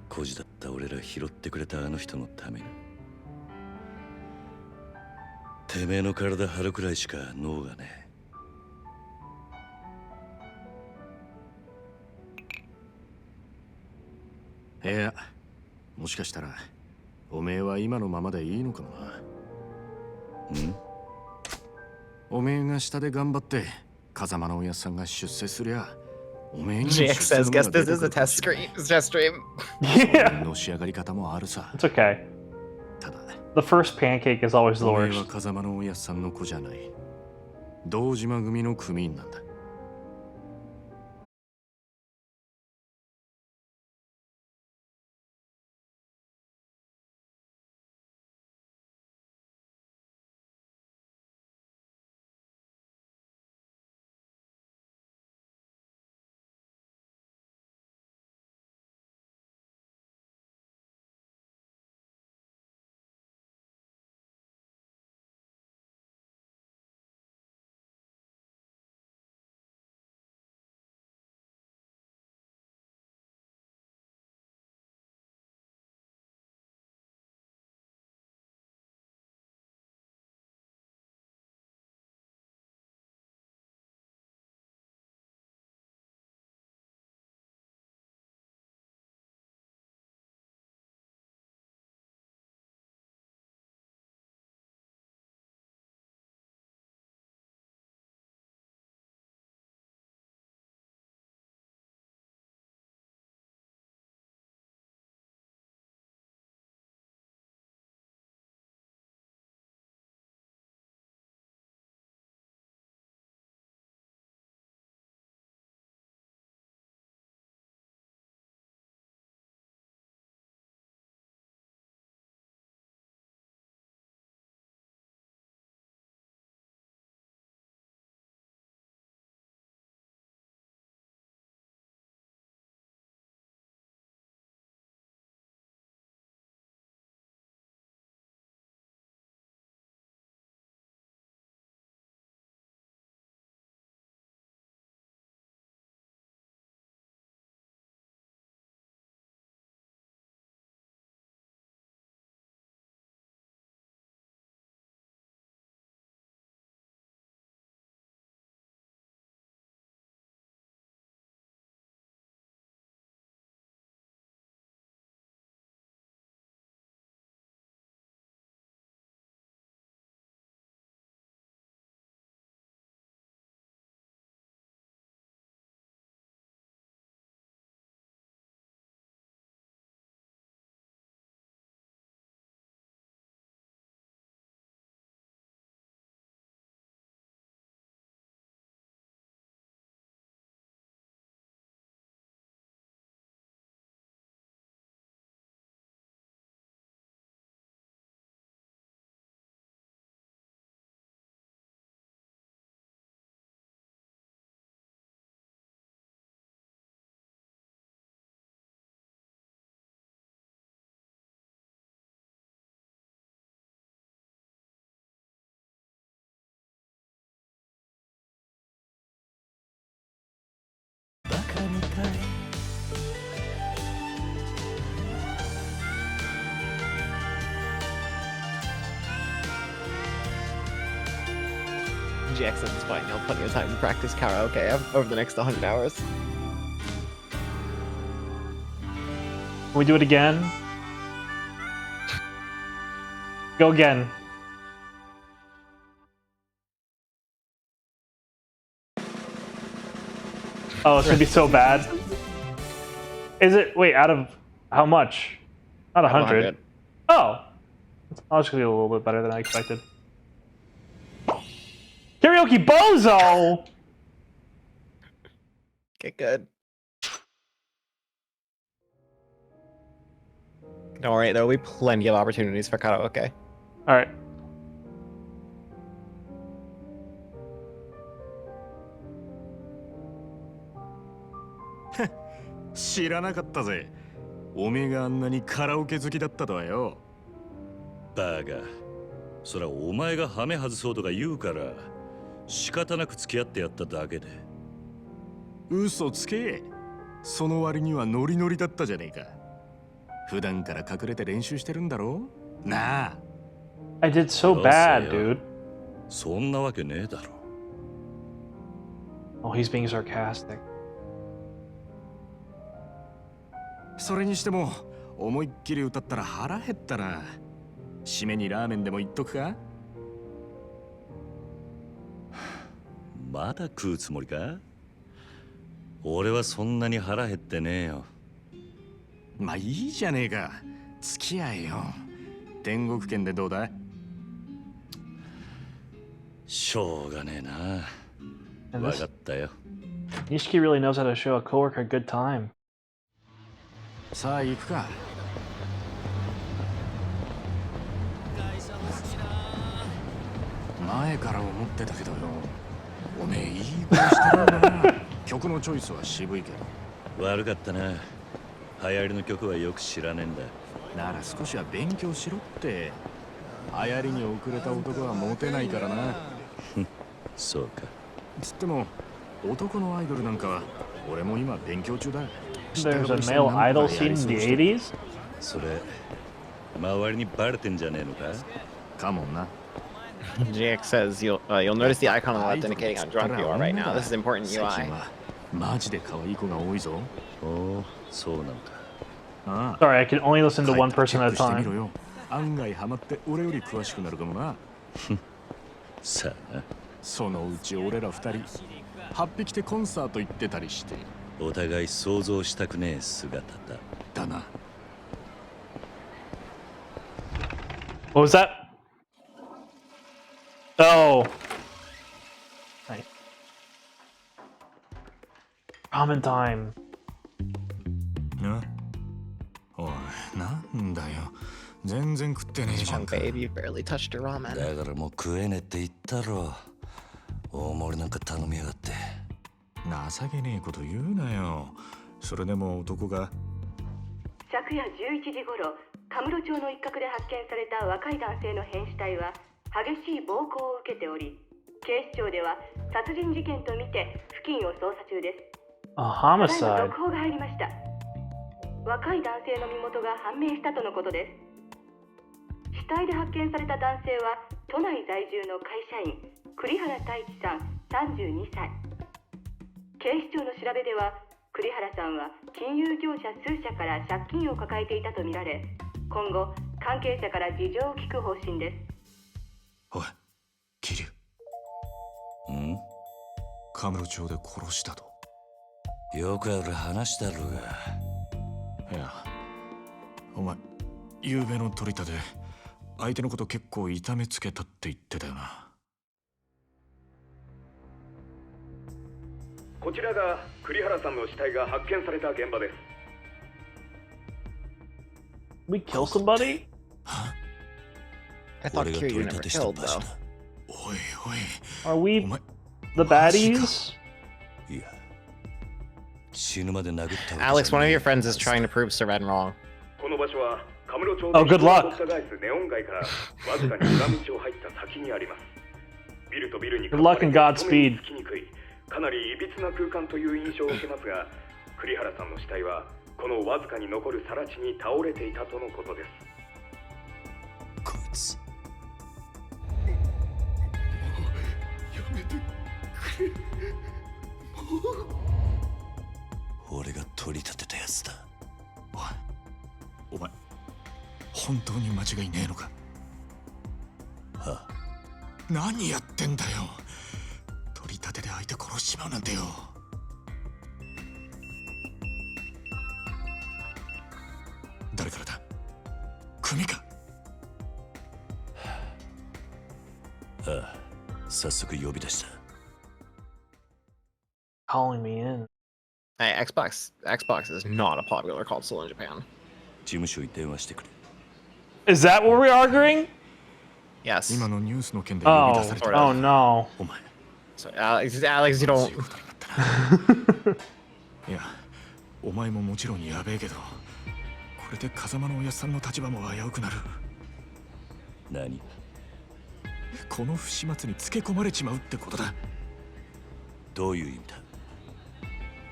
孤児だった俺ら拾ってくれたあの人のために。てめえの体張るくらいしか脳がねいや、もしかしたらおめえは今のままでいいのかもな。え。ん？おめえが下で頑張って風間のおやっさんが出世すりゃ、おめえにも GX 出世 says, の guess 芽が this 出て is く a るかも test しれない。 screen. Test stream. Yeah, のし上がり方もあるさ。 it's okay. ただ The first pancake is always the おめえは worst. 風間のおやっさんの子じゃない。堂島組の組員なんだ。GX says it's fine. You'll have plenty of time to practice karaoke over the next 100 hours. Can we do it again? Go again. Oh, it's gonna be so bad. Is it? Wait, out of how much? Not 100. Oh! It's gonna be a little bit better than I expected. Karaoke Bozo! Okay, good. Don't worry, there will be plenty of opportunities for karaoke. Alright.知らなかったぜ。おめえがあんなにカラオケ好きだったとはよ。バカ。そらお前がハメ外そうとか言うから仕方なく付き合ってやっただけで。嘘つけ。その割にはノリノリだったじゃねえか。普段から隠れて練習してるんだろなあ。I did so bad, dude. そんなわけねえだろ。Oh, he's being sarcastic. それにしても思いっきり歌ったら腹減ったな。締めにラーメンでも言っとくか。まだ食うつもりか。俺はそんなに腹減ってねえよ。まあいいじゃねえか。付き合えよ。天国圏でどうだ。しょうがねえな。 And わ this かったよ。 Nishiki really knows how to show a coworker a good time. さあ行くか。前から思ってたけどよ。おめえいい声してるな。曲のチョイスは渋いけど。悪かったな。流行りの曲はよく知らねえんだ。なら少しは勉強しろって。流行りに遅れた男はモテないからな。そうか。つっても男のアイドルなんかは俺も今勉強中だ。There's a male idol scene in the 80s? それ周りにバレてんじゃねえのか。かもな。 GX says you'll notice the icon on the left indicating how drunk you are right now. This is important UI. マジで可愛い子が多いぞ。おお、そうなんだ。ああ。 Sorry, I can only listen to one person at a チェックしてみろ time. よ。案外ハマって俺より詳しくなるかもな。さあな。そのうち俺ら二人8匹でコンサート行ってたりして。お互い想像したくねえ姿だ。だな。 What was that? Oh. Nice. Ramen time. な。おい、なんだよ。全然食ってねえじゃん Strong か。 babe, you barely touched your ramen. だからもう食えねえって言ったろ。大盛りなんか頼みやがって。情けねえこと言うなよ。それでも男が。昨夜11時頃、カムロ町の一角で発見された若い男性の変死体は激しい暴行を受けており、警視庁では殺人事件とみて付近を捜査中です。 A ただい homicide. ま続報が入りました。若い男性の身元が判明したとのことです。死体で発見された男性は都内在住の会社員栗原太一さん32歳。警視庁の調べでは栗原さんは金融業者数社から借金を抱えていたとみられ、今後関係者から事情を聞く方針です。おい、桐生。ん？カムロ町で殺したと。よくある話だろうが。いや、お前、昨べの取り立て、相手のこと結構痛めつけたって言ってたよな。こちらが栗原さんの死体が発見された現場です。We kill somebody? I thought Kiryu never killed though. おいおい。 Are we お前、 the baddies? いや、死ぬまで殴った。 Alex, one of your friends is trying to prove Seren wrong. この場所はカムロ町 Oh, の good luck. 返すネオン街からわずかに裏道を入った先にあります。ビルとビルに Good luck and Godspeed. つきにくい、かなりいびつな空間という印象を受けますが、栗原さんの死体はこのわずかに残る更地に倒れていたとのことです。こいつ。やめて俺が取り立てたやつだ。お前本当に間違いねえのか？はあ、何やってんだよ。取り立てで相手殺しちまうなんてよ。誰からだ？組か？ああ、早速呼び出した。Calling me in. Hey, Xbox is not a popular console in Japan. 事務所に電話してくれ。Is that what we're arguing? Yes. 今のニュースの件で呼び出された。Oh no. お前。So Alex, you don't. いや、お前ももちろんやべえけど、これで風間のおやっさんの立場も危うくなる。何？この不始末につけ込まれちまうってことだ。どういう意味だ？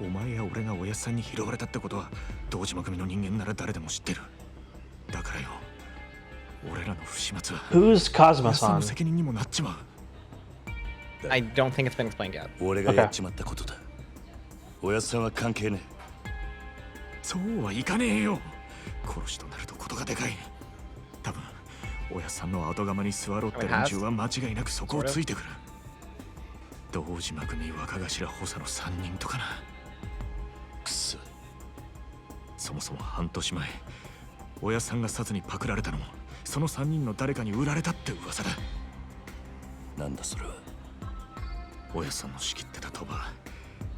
お前や俺がおやっさんに拾われたってことは堂島組の人間なら誰でも知ってる。だからよ、俺らの不始末は Who's おやっさん Kazuma-san? の責任にもなっちまう。I don't think it's been explained yet. 俺がやっちまったことだ。おやっさんは関係ねえ。そうはいかねえよ。殺しとなるとことがでかい。多分おやっさんの後釜に座ろうって連中は間違いなくそこをついてくる。堂島組若頭補佐の3人とかな。くそ。そもそも半年前、おやさんが殺にパクられたのもその3人の誰かに売られたって噂だ。なんだそれは。おやさんの仕切ってた鳥羽、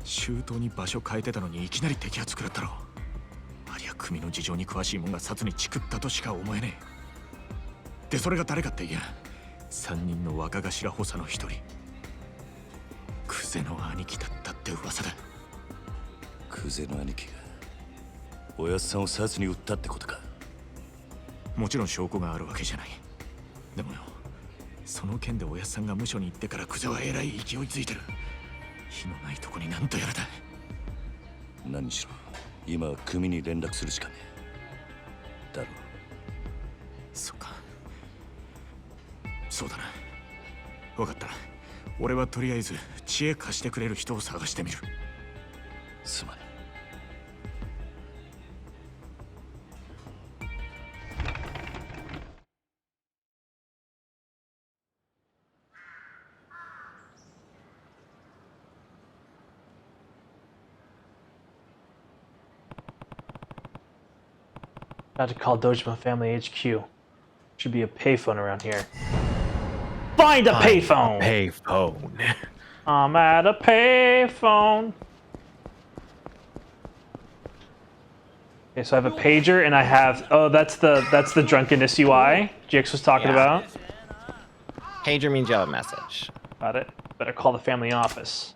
周到に場所変えてたのにいきなり摘発食らったろ。ありゃ組の事情に詳しいもんが殺にチクったとしか思えねえ。でそれが誰かっていや、3人の若頭補佐の一人、クゼの兄貴だったって噂だ。クゼの兄貴がおやっさんを殺に撃ったってことか。もちろん証拠があるわけじゃない。でもよ、その件でおやっさんが無所に行ってからクゼはえらい勢いついてる。火のないとこになんとやらだ。何しろ今は組に連絡するしかねえ。だろう。そっか。そうだな。分かった。俺はとりあえず知恵貸してくれる人を探してみる。すまねGot to call Dojima Family HQ. Should be a payphone around here. Find a payphone! Payphone. I'm at a payphone. Okay, so I have a pager and I have that's the drunkenness UI GX was talking about. Pager means you have a message. Got it. Better call the family office.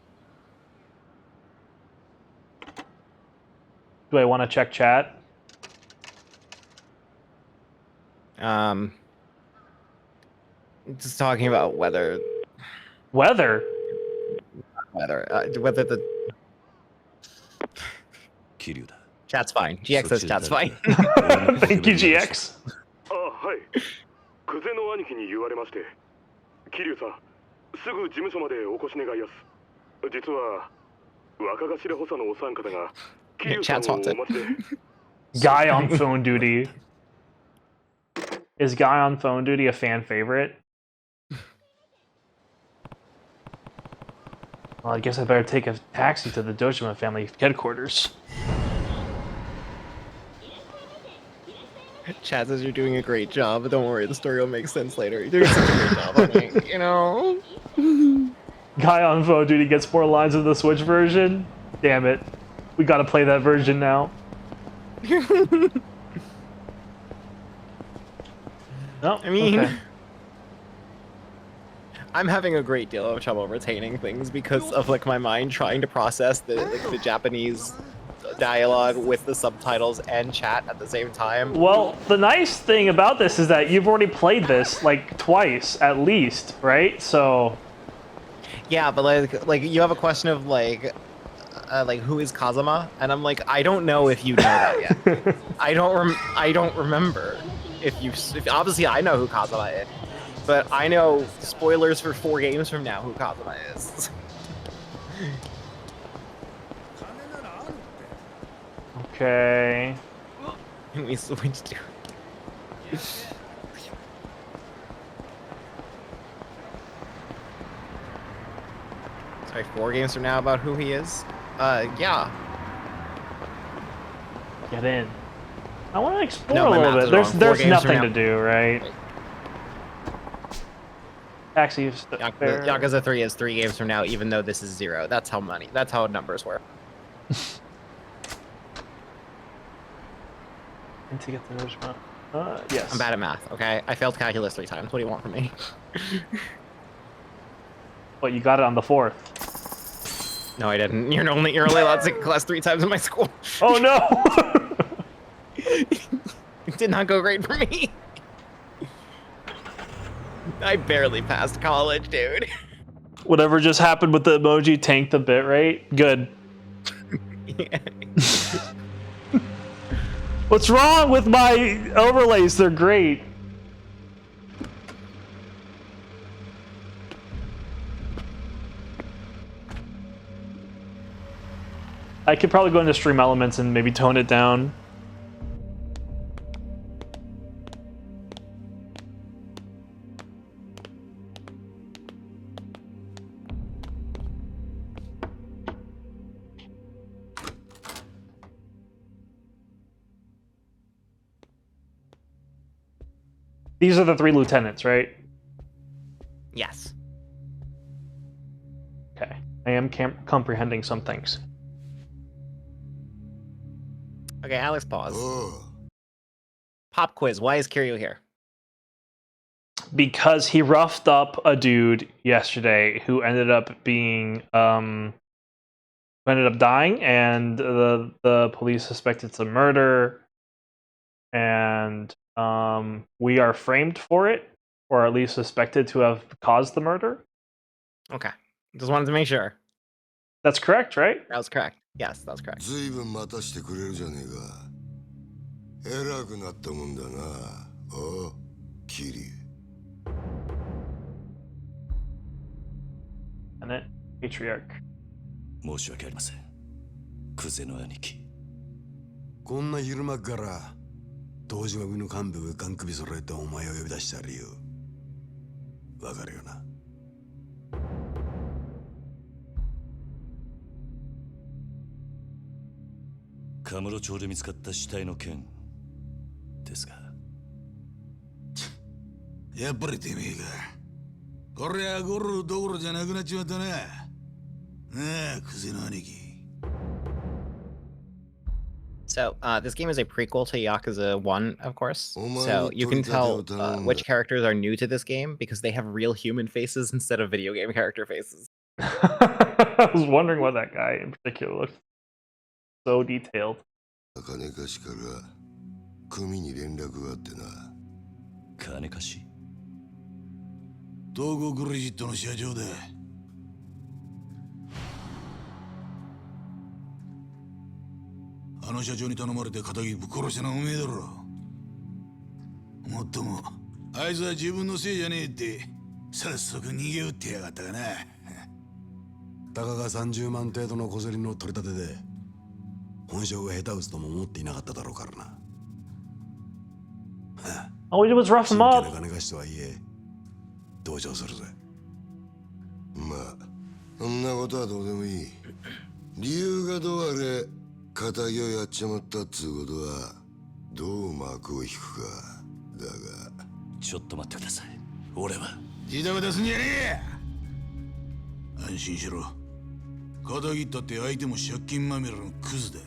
Do I want to check chat? Just talking about whether Weather? whether the 桐生だ。 chat's fine. GX says chat's fine. Thank you, GX. あ、はい。クゼの兄貴に言われまして。桐生さん、すぐ事務所までお越し願いやす。実は若頭補佐のお三方が桐生さんをお待ちで。Guy on phone duty. Is Guy on phone duty a fan favorite? Well, I guess I better take a taxi to the Dojima family headquarters. Chat says you're doing a great job, but don't worry, the story will make sense later. You're doing such a great job, I think, you know? Guy on phone duty gets 4 lines of the Switch version? Damn it. We gotta play that version now. No, I mean, okay. I'm having a great deal of trouble retaining things because of like my mind trying to process the Japanese dialogue with the subtitles and chat at the same time. Well, the nice thing about this is that you've already played this like twice at least, right? So yeah, but like you have a question of like who is Kazuma, and I'm like, I don't know if you know that yet. I don't remember if obviously I know who Kazuma is, but I know spoilers for 4 games from now who Kazuma is. Okay. We switched to. Sorry, 4 games from now about who he is? Yeah. Get in. I want to explore No, a my little math bit. is wrong. 4 There's games from nothing now. to do, right? Taxi is fair. Yakuza 3 is 3 games from now, even though this is 0. That's how numbers work. And to get the news one. Yes. I'm bad at math, okay? I failed calculus 3 times. What do you want from me? But you got it on the 4th. No, I didn't. You're only allowed to take a class 3 times in my school. Oh no! It did not go great for me. I barely passed college, dude. Whatever just happened with the emoji tanked the bit rate. Good. Yeah. What's wrong with my overlays? They're great. I could probably go into stream elements and maybe tone it down. These are the 3 lieutenants, right? Yes. Okay. I am comprehending some things. Okay, Alex, pause. Pop quiz. Why is Kiryu here? Because he roughed up a dude yesterday who ended up being who ended up dying, and the police suspected some murder, and we are framed for it, or at least suspected to have caused the murder. Okay. Just wanted to make sure. That's correct, right? That was correct. Yes, that was correct. And it, patriarch. 申し訳ありません。クゼの兄貴。こんな昼間から東島組の幹部がガン首揃えてお前を呼び出した理由わかるよな。カムロ町で見つかった死体の件ですが。やっぱりてめえか。こりゃゴルどころじゃなくなっちまったな。なあ、クゼの兄貴。So, this game is a prequel to Yakuza 1, of course. So, you can tell which characters are new to this game because they have real human faces instead of video game character faces. I was wondering why that guy in particular looked so detailed. 金貸しから組に連絡があってな。金貸し？東郷クレジットの社長だ。あの社長に頼まれて仇ぶっ殺したのはおめえだろ。もっともあいつは自分のせいじゃねえって早速逃げ打ってやがったがな。たかが30万程度の小競りの取り立てで本性が下手打つとも思っていなかっただろうからな。All we did was rough him up. 金貸しとはいえ同情するぜ。まあそんなことはどうでもいい。理由がどうあれ仇をやっちまったっつうことはどう幕を引くかだが。ちょっと待ってください。俺はジタバタすんじゃねえ。安心しろ。仇ったって相手も借金まみれのクズだ。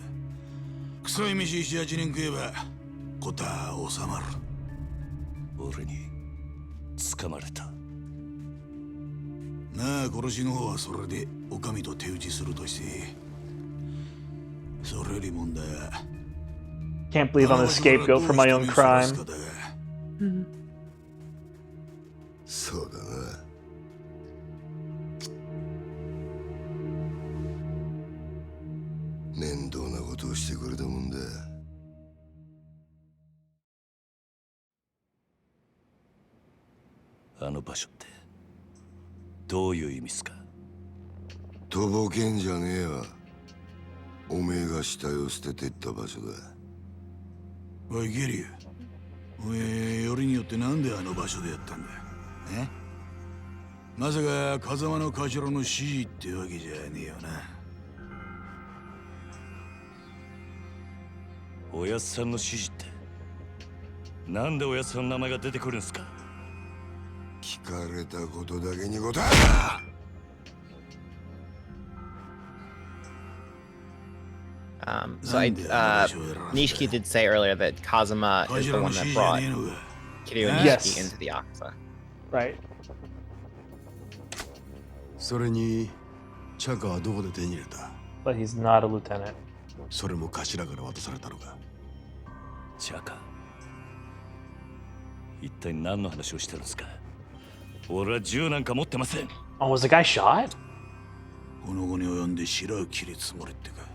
臭い飯7、8年食えば事は収まる。俺に掴まれた。なあ、殺しの方はそれでお上と手打ちするとして。それより問題は Can't believe I'm a scapegoat for my own crime. そうだな。面倒なことをしてくれたもんだ。あの場所ってどういう意味っすか？とぼけんじゃねえわ。おめえが死体を捨ててった場所だ。おいゲリュウ、おめえよりによってなんであの場所でやったんだ。え？まさか風間の頭の指示ってわけじゃねえよな。おやっさんの指示って、なんでおやっさんの名前が出てくるんすか？聞かれたことだけに答えろ。Nishiki did say earlier that Kazuma is the one that brought Kiryu and Nishiki into the Yakuza. Right. それにチャカはどこで手に入れた？ But he's not a lieutenant. それも頭から渡されたのか？チャカ、一体何の話をしてるんですか？俺は銃なんか持ってません。Oh, was the guy shot? この後に及んで白を切り積もれってか。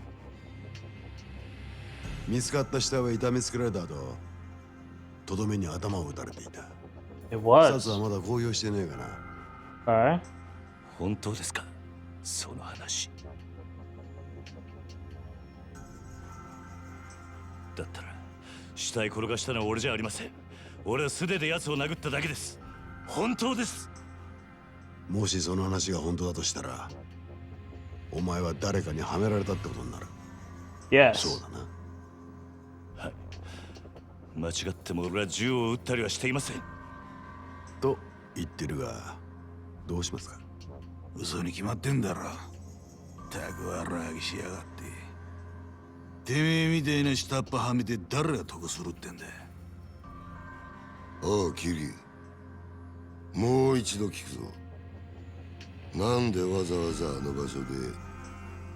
見つかった死体は痛めつけられた後、とどめに頭を撃たれていた。It was. 殺はまだ公表してねえかな。Alright. 本当ですか？その話。だったら死体転がしたのは俺じゃありません。俺は素手で奴を殴っただけです。本当です。もしその話が本当だとしたら、お前は誰かにはめられたってことになる。Yes. そうだな。はい。間違っても俺は銃を撃ったりはしていません。と言ってるが、どうしますか？嘘に決まってんだろ。たくわらぎしやがって。てめえみたいな下っ端はめて誰が得するってんだ。おうキリ、もう一度聞くぞ。なんでわざわざあの場所で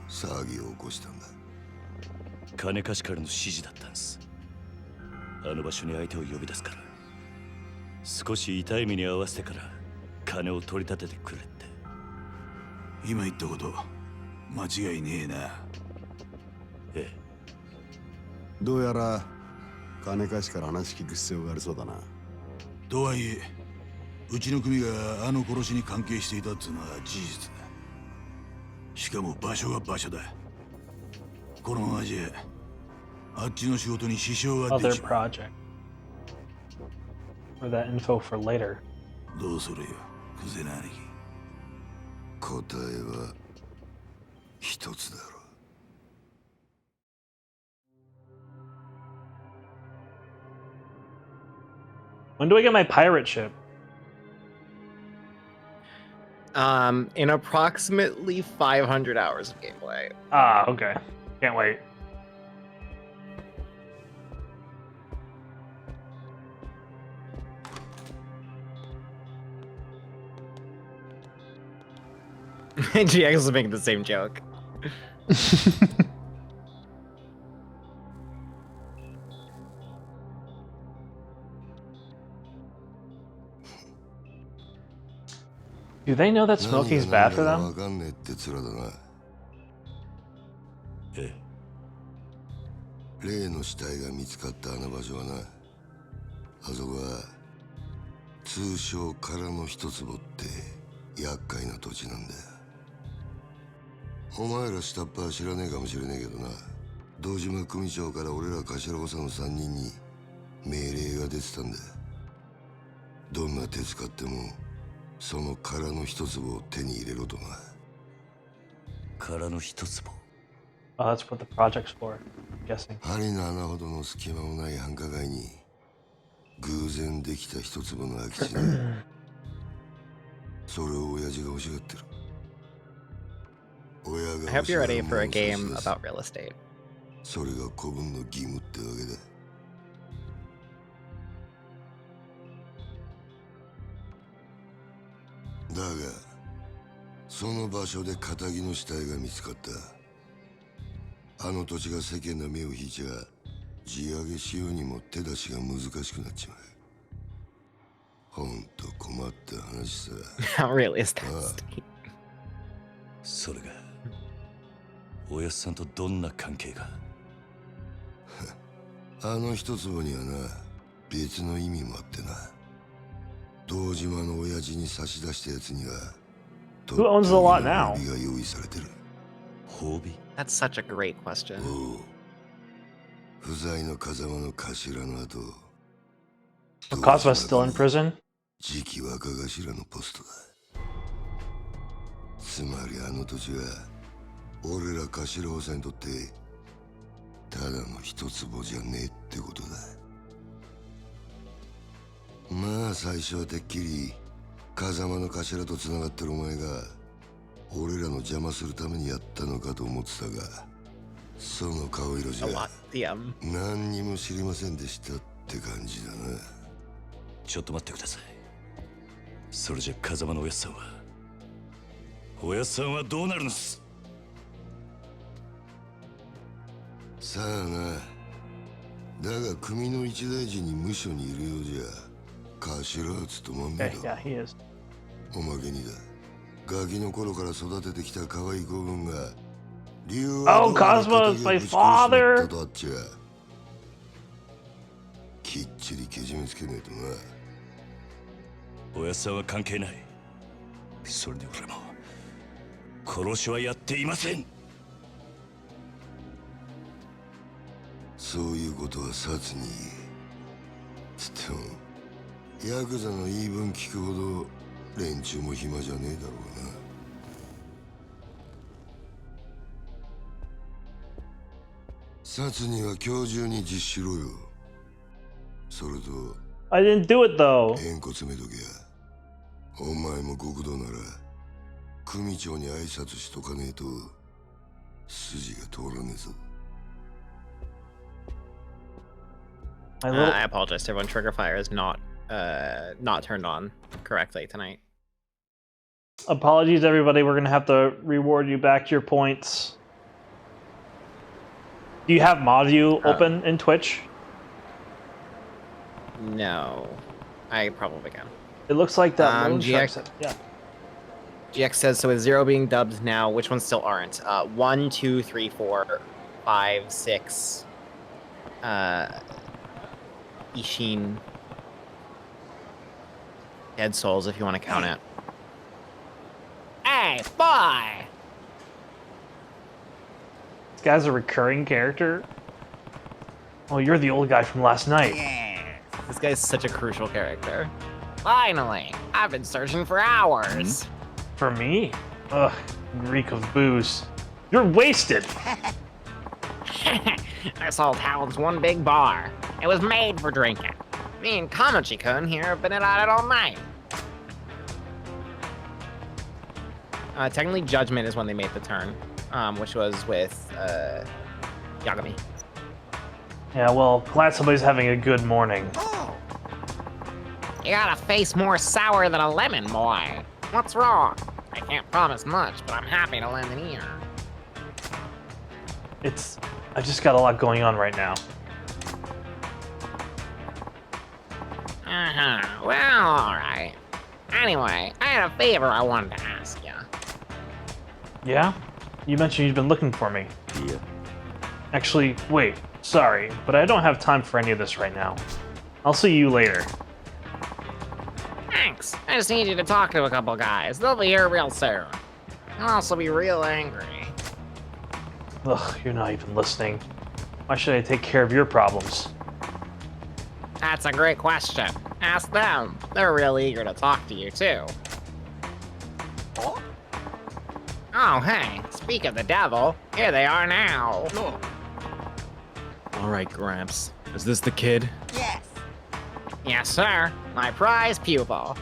騒ぎを起こしたんだ？金貸しからの指示だったんです。あの場所に相手を呼び出すから、少し痛い目に合わせてから金を取り立ててくれって。今言ったこと間違いねえな。ええ。どうやら金貸しから話聞く必要がありそうだな。とはいえ、うちの組があの殺しに関係していたっていうのは事実だ。しかも場所が場所だ。このままじゃあっちの仕事に支障が出 Other ちまう。 project. Or that info for later. どうするよ、クゼナ兄貴。答えは一つだろう。When do I get my pirate ship? In approximately 500 hours of gameplay. Ah, okay. Can't wait. GX is making the same joke. Do they know that smoking's bad for them? ええ。例の死体が見つかったあの場所はな、あそこは通称空の一坪って厄介な土地なんだよ。お前ら下っ端は知らねえかもしれねえけどな、堂島組長から俺ら頭補佐の3人に命令が出てたんだ。どんな手使ってもその空の一坪を手に入れろとな。空の一坪。Oh, that's what the project's for, I'm guessing. 針の穴ほどの隙間もない繁華街に偶然できた一坪の空き地だ。それを親父が欲しがってる。 I hope you're ready for a game about real estate. それが子分の義務ってわけだ。だがその場所で仇の死体が見つかった。あの土地が世間の目を引いちゃ地上げしようにも手出しが難しくなっちまう。ほんと困った話さ。How real is that? それがおやっさんとどんな関係が？あの一坪にはな、別の意味もあってな。堂島の親父に差し出したやつには Who owns the lot now? That's such a great question. 不在の風間の頭の後 Kazuma's still in prison? 次期若頭のポストだ。つまりあの土地は俺ら頭補佐にとってただの一坪じゃねえってことだ。まあ最初はてっきり風間の頭と繋がってるお前が俺らの邪魔するためにやったのかと思ってたが、その顔色じゃ何にも知りませんでしたって感じだな。ちょっと待ってください。それじゃ風間のおやっさんはどうなるんです？さあな。だが組の一大事に無所にいるようじゃ頭は務まんねえだ。おまけにだ、ガキの頃から育ててきた可愛い子分がOh, Cosmo is my father! とあっちゃきっちりけじめつけねえとな。おやっさんは関係ない。それで俺も殺しはやっていません。そういうことは殺につってもヤクザの言い分聞くほど連中も暇じゃねえだろうな。殺には今日中に実施しろよ。それと I didn't do it though. 縁故詰めとけや。お前も極道なら組長に挨拶しとかねえと筋が通らねえぞ。I apologize to everyone. Trigger fire is not turned on correctly tonight. Apologies, everybody. We're gonna have to reward you back your points. Do you have Module open in Twitch? No, I probably can. It looks like that. GX, yeah. GX says so. With 0 being dubbed now, which ones still aren't? 1, 2, 3, 4, 5, 6. Ishin. Dead Souls, if you want to count it. Hey, boy! This guy's a recurring character? Oh, you're the old guy from last night. Yeah. This guy's such a crucial character. Finally! I've been searching for hours. For me? Ugh, reek of booze. You're wasted! This whole town's one big bar. It was made for drinking. Me and Kamachi-kun here have been at it all night. Technically, Judgment is when they made the turn, which was with Yagami. Yeah, well, glad somebody's having a good morning. Oh. You got a face more sour than a lemon, boy. What's wrong? I can't promise much, but I'm happy to lend an ear. I just got a lot going on right now. Well, alright. Anyway, I had a favor I wanted to ask you. Yeah? You mentioned you'd been looking for me. Yeah. Actually, wait. Sorry, but I don't have time for any of this right now. I'll see you later. Thanks. I just need you to talk to a couple guys. They'll be here real soon. They'll also be real angry. Ugh, you're not even listening. Why should I take care of your problems? That's a great question. Ask them. They're real eager to talk to you, too. Oh, hey, speak of the devil, here they are now. All right, Gramps. Is this the kid? Yes. Yes, sir. My prize pupil.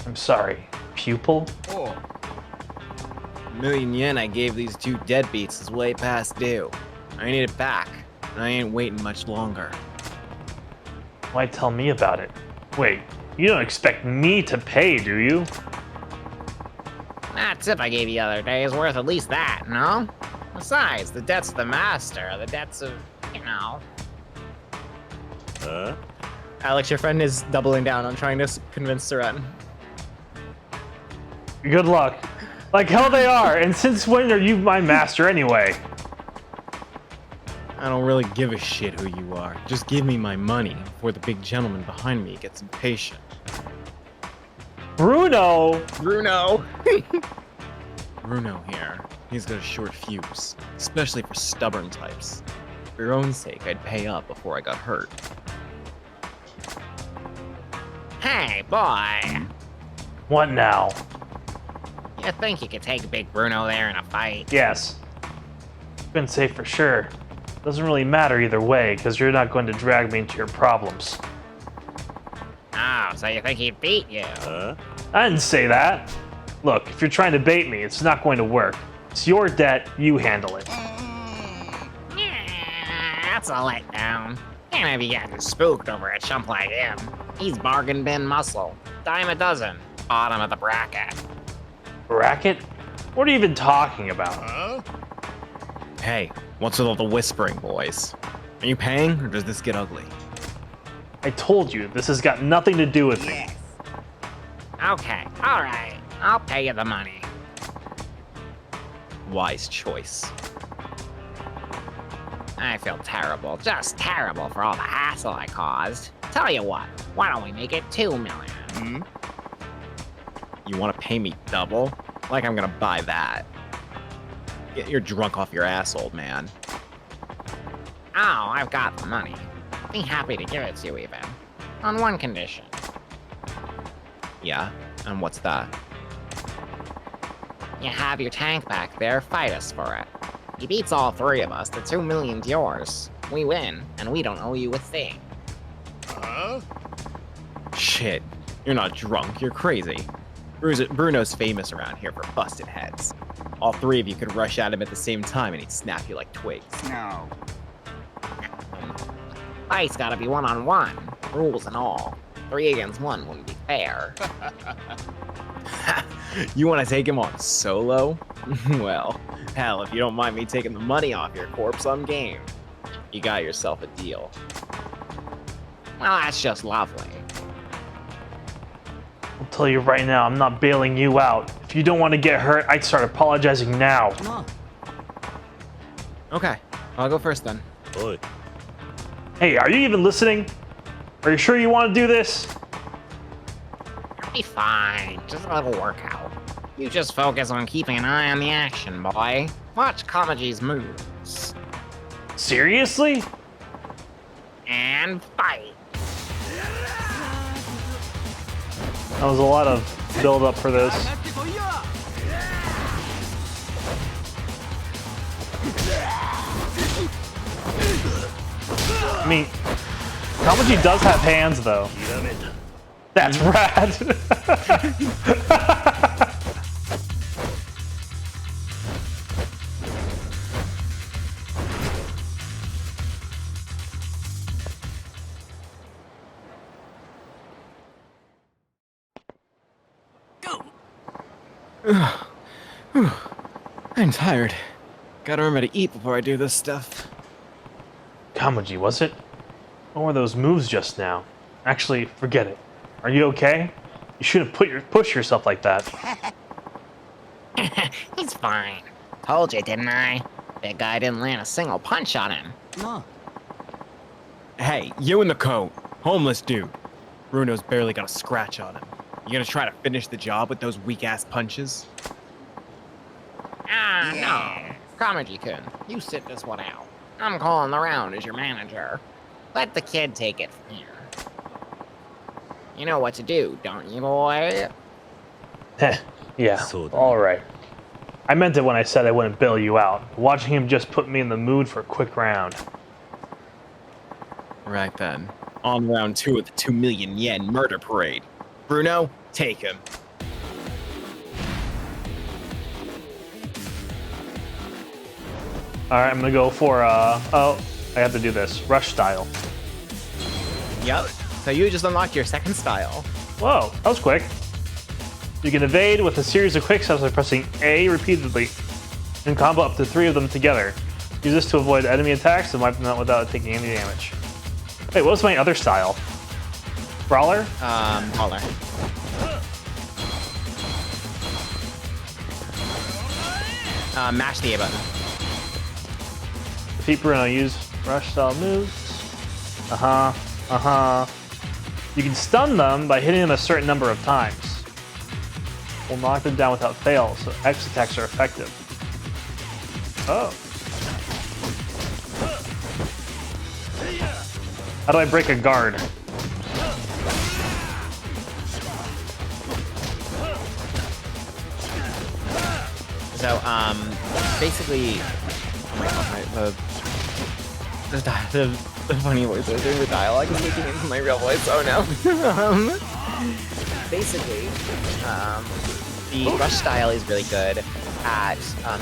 I'm sorry, pupil? $1,000,000 yen I gave these two deadbeats is way past due. I need it back, and I ain't waiting much longer. Why tell me about it? Wait, you don't expect me to pay, do you? That tip I gave you the other day is worth at least that, no? Besides, the debts of the master are the debts of, you know. Alex, your friend is doubling down on trying to convince Seren. Good luck. Like hell they are, and since when are you my master anyway? I don't really give a shit who you are. Just give me my money before the big gentleman behind me gets impatient. Bruno! Bruno! Bruno here. He's got a short fuse, especially for stubborn types. For your own sake, I'd pay up before I got hurt. Hey, boy! What now? You think you could take Big Bruno there in a fight? Yes. Couldn't say for sure. Doesn't really matter either way, because you're not going to drag me into your problems. Oh, so you think he'd beat you? I didn't say that. Look, if you're trying to bait me, it's not going to work. It's your debt, you handle it. Yeah, that's a letdown. Can't be getting spooked over a chump like him. He's bargain bin muscle. Dime a dozen. Bottom of the bracket. Bracket? What are you even talking about? Hey, what's with all the whispering, boys? Are you paying, or does this get ugly? I told you, this has got nothing to do with me. Okay, alright. I'll pay you the money. Wise choice. I feel terrible, just terrible for all the hassle I caused. Tell you what, why don't we make it 2 million? You want to pay me double? Like I'm gonna buy that. You're drunk off your ass, old man. Oh, I've got the money. Be happy to give it to you even. On one condition. Yeah? And what's that? You have your tank back there, fight us for it. He beats all 3 of us, the 2 million's yours. We win, and we don't owe you a thing. Shit. You're not drunk, you're crazy. Bruno's famous around here for busted heads. All 3 of you could rush at him at the same time and he'd snap you like twigs. No. Fight's gotta be one-on-one. Rules and all. 3 against 1 wouldn't be fair. You want to take him on solo? Well, hell, if you don't mind me taking the money off your corpse, I'm game. You got yourself a deal. Well, that's just lovely. I'll tell you right now, I'm not bailing you out. If you don't want to get hurt, I'd start apologizing now. Okay, I'll go first then. Oi. Hey, are you even listening? Are you sure you want to do this? You'll be fine. Just a little workout. You just focus on keeping an eye on the action, boy. Watch Kamaji's moves. Seriously? And fight. That was a lot of build up for this. I mean, Kamaji does have hands though. That's rad. I'm tired. Gotta remember to eat before I do this stuff. Kamaji, was it? What were those moves just now? Actually, forget it. Are you okay? You shouldn't push yourself like that. He's fine. Told you, didn't I? Big guy didn't land a single punch on him. No. Hey, you in the coat. Homeless dude. Bruno's barely got a scratch on him. You gonna try to finish the job with those weak-ass punches? Ah, no. Kamaji-kun, you sit this one out. I'm calling the round as your manager. Let the kid take it from here. You know what to do, don't you, boy? Yeah, alright. I meant it when I said I wouldn't bail you out. Watching him just put me in the mood for a quick round. Right then. On round 2 of the 2 million yen murder parade. Bruno, take him. Alright, I'm gonna go for, oh, I have to do this. Rush style. Yep. So you just unlocked your second style. Whoa, that was quick. You can evade with a series of quick steps by pressing A repeatedly and combo up to 3 of them together. Use this to avoid enemy attacks and wipe them out without taking any damage. Wait, what was my other style? Brawler? Brawler. Mash the A button. Defeat Bruno, use rush style moves. You can stun them by hitting them a certain number of times. will knock them down without fail, so X attacks are effective. Oh. How do I break a guard? So, basically, oh my god, the funny voice I was doing with dialogue is leaking into my real voice. Oh no. Basically, the rush style is really good at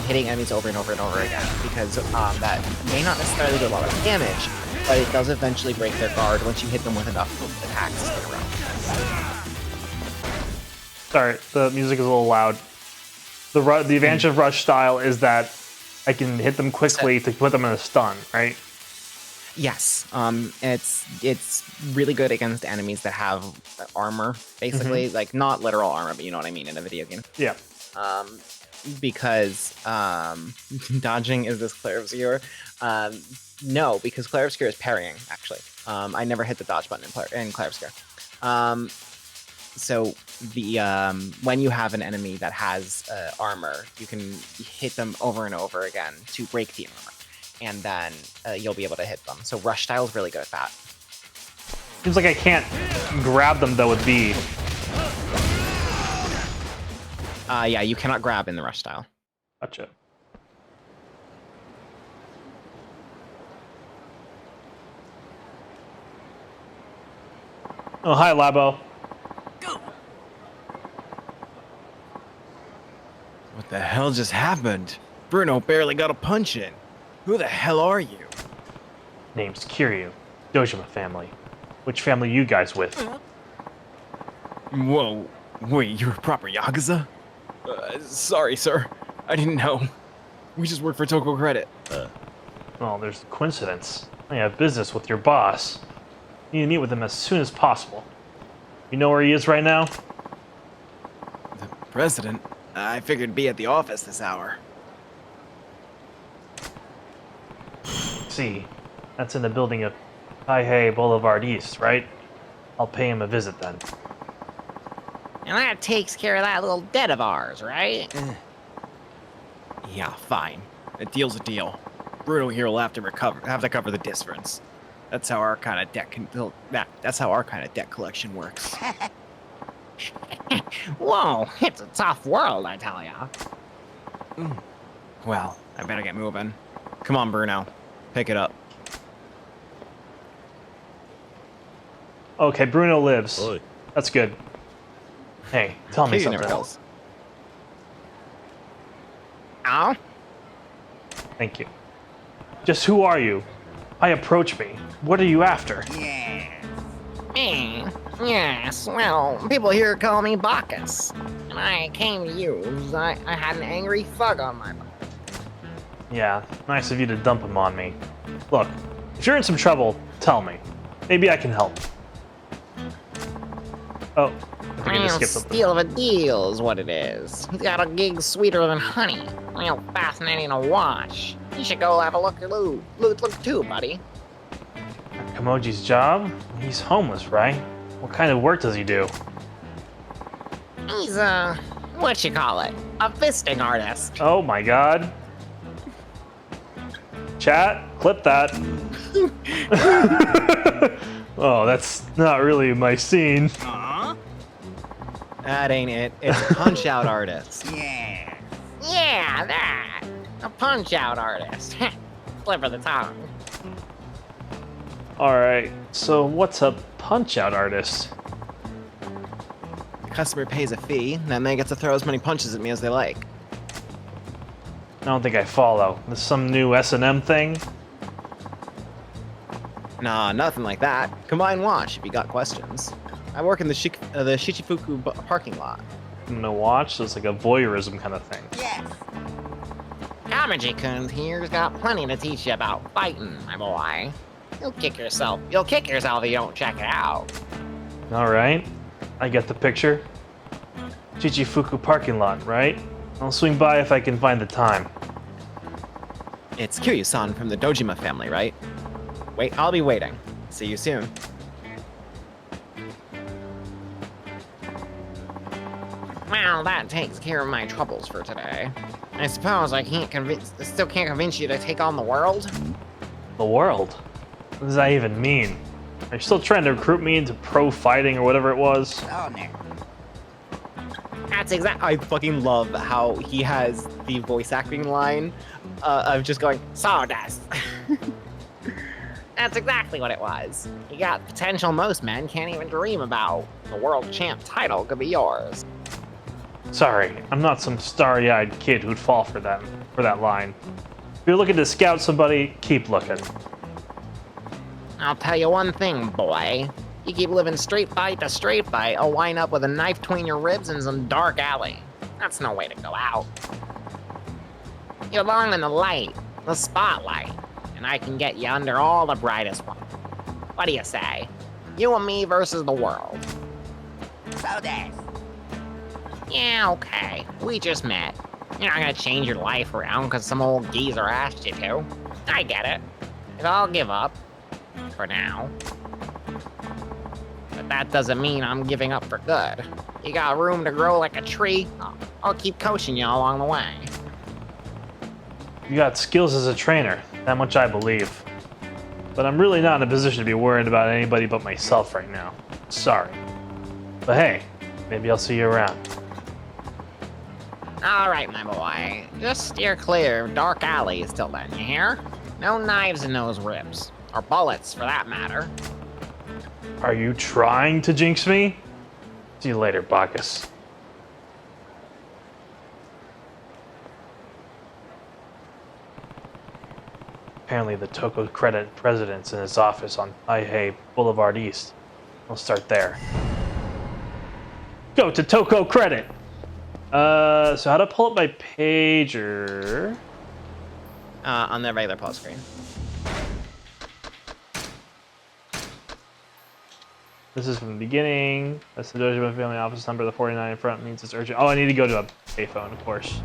hitting enemies over and over and over again because that may not necessarily do a lot of damage, but it does eventually break their guard once you hit them with enough attacks in a row. Sorry, the music is a little loud. The advantage of rush style is that I can hit them quickly to put them in a stun, right? Yes, it's really good against enemies that have armor, basically, like not literal armor, but you know what I mean in a video game. Yeah. Because dodging is this Clair Obscure. No, because Clair Obscure is parrying. Actually, I never hit the dodge button in Clair Obscure. So the when you have an enemy that has armor, you can hit them over and over again to break the armor, and then you'll be able to hit them. So rush style is really good at that. Seems like I can't grab them though with B. Yeah, you cannot grab in the rush style. Gotcha. Oh, hi, Labo. What the hell just happened? Bruno barely got a punch in. Who the hell are you? Name's Kiryu. Dojima family. Which family you guys with? Whoa, wait, you're a proper Yakuza? Sorry, sir. I didn't know. We just work for Toko Credit. Well, there's a coincidence. I have business with your boss. You need to meet with him as soon as possible. You know where he is right now? The president? I figured be at the office this hour. See, that's in the building of Taihei Boulevard East, right? I'll pay him a visit then. And that takes care of that little debt of ours, right? Yeah, fine. A deal's a deal. Bruno here will have to cover the difference. That's how our kind of that's how our kind of debt collection works. Whoa, it's a tough world, I tell ya. Well, I better get moving. Come on, Bruno. Pick it up. Okay, Bruno lives. Oi. That's good. Hey, tell me He something. never tells. Oh? Thank you. Just who are you? Why approach me? What are you after? Me? Yes, well, people here call me Bacchus. And I came to you because I had an angry thug on my butt. Yeah, nice of you to dump him on me. Look, if you're in some trouble, tell me. Maybe I can help. Oh, I think I just skipped something. Steal of a deal is what it is. He's got a gig sweeter than honey. Real fascinating to watch. You should go have a look too, buddy. Kamoji's job? He's homeless, right? What kind of work does he do? He's what you call it? A fisting artist. Oh my god. Chat, clip that. Oh, that's not really my scene. That ain't it. It's Punch-Out Artist. Yeah, that. A punch-out artist. Slip of the tongue. Alright, so what's a punch-out artist? The customer pays a fee, then they get to throw as many punches at me as they like. I don't think I follow. This some new S&M thing? Nah, nothing like that. Come by and watch if you got questions. I work in the Shichifuku parking lot. I'm gonna watch, so it's like a voyeurism kind of thing. Kamaji-kun here's got plenty to teach you about fighting, my boy. You'll kick yourself if you don't check it out. Alright, I get the picture. Chichifuku parking lot, right? I'll swing by if I can find the time. It's Kiryu-san from the Dojima family, right? Wait, I'll be waiting. See you soon. Well, that takes care of my troubles for today. I suppose I still can't convince you to take on the world? The world? What does that even mean? Are you still trying to recruit me into pro fighting or whatever it was? That's exactly. I fucking love how he has the voice acting line of just going, sawdust. That's exactly what it was. You got potential most men can't even dream about. The world champ title could be yours. Sorry, I'm not some starry-eyed kid who'd fall for that line. If you're looking to scout somebody, keep looking. I'll tell you one thing, boy. You keep living straight fight to straight fight, I'll wind up with a knife between your ribs in some dark alley. That's no way to go out. You belong in the light, the spotlight, and I can get you under all the brightest ones. What do you say? You and me versus the world. So this. Yeah, okay. We just met. You're not gonna change your life around because some old geezer asked you to. I get it. I'll give up. For now. But that doesn't mean I'm giving up for good. You got room to grow like a tree? I'll keep coaching you along the way. You got skills as a trainer, that much I believe. But I'm really not in a position to be worried about anybody but myself right now. Sorry. But hey, maybe I'll see you around. Alright, my boy. Just steer clear of dark alleys till then, you hear? No knives in those ribs. Or bullets, for that matter. Are you trying to jinx me? See you later, Bacchus. Apparently the Toko Credit president's in his office on Taihei Boulevard East. We'll start there. Go to Toko Credit! So how to pull up my pager? On the regular pause screen. This is from the beginning. That's the Dojo family office number. The 49 in front means it's urgent. Oh, I need to go to a payphone, of course.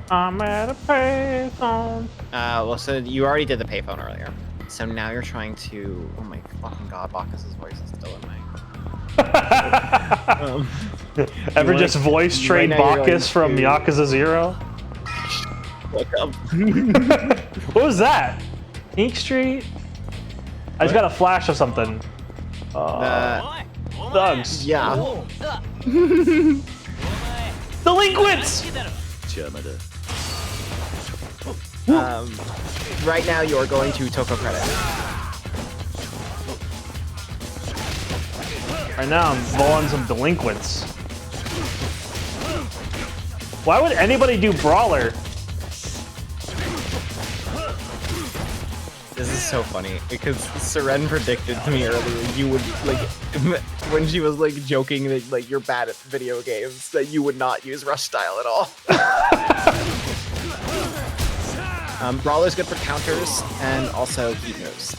I'm at a payphone. Well, so you already did the payphone earlier. So now you're trying to... Oh my fucking god, Bacchus's voice is still in my... Ever just voice trade Bacchus from Yakuza 0? Look up. What was that? Ink Street? I just got a flash of something. Thugs. Yeah. Delinquents! Right now you're going to Toko Credit. Right now I'm bowling some delinquents. Why would anybody do Brawler? This is so funny because Seren predicted to me earlier you would like when she was like joking that like you're bad at video games that you would not use Rush Style at all. Brawler's good for counters and also heat moves.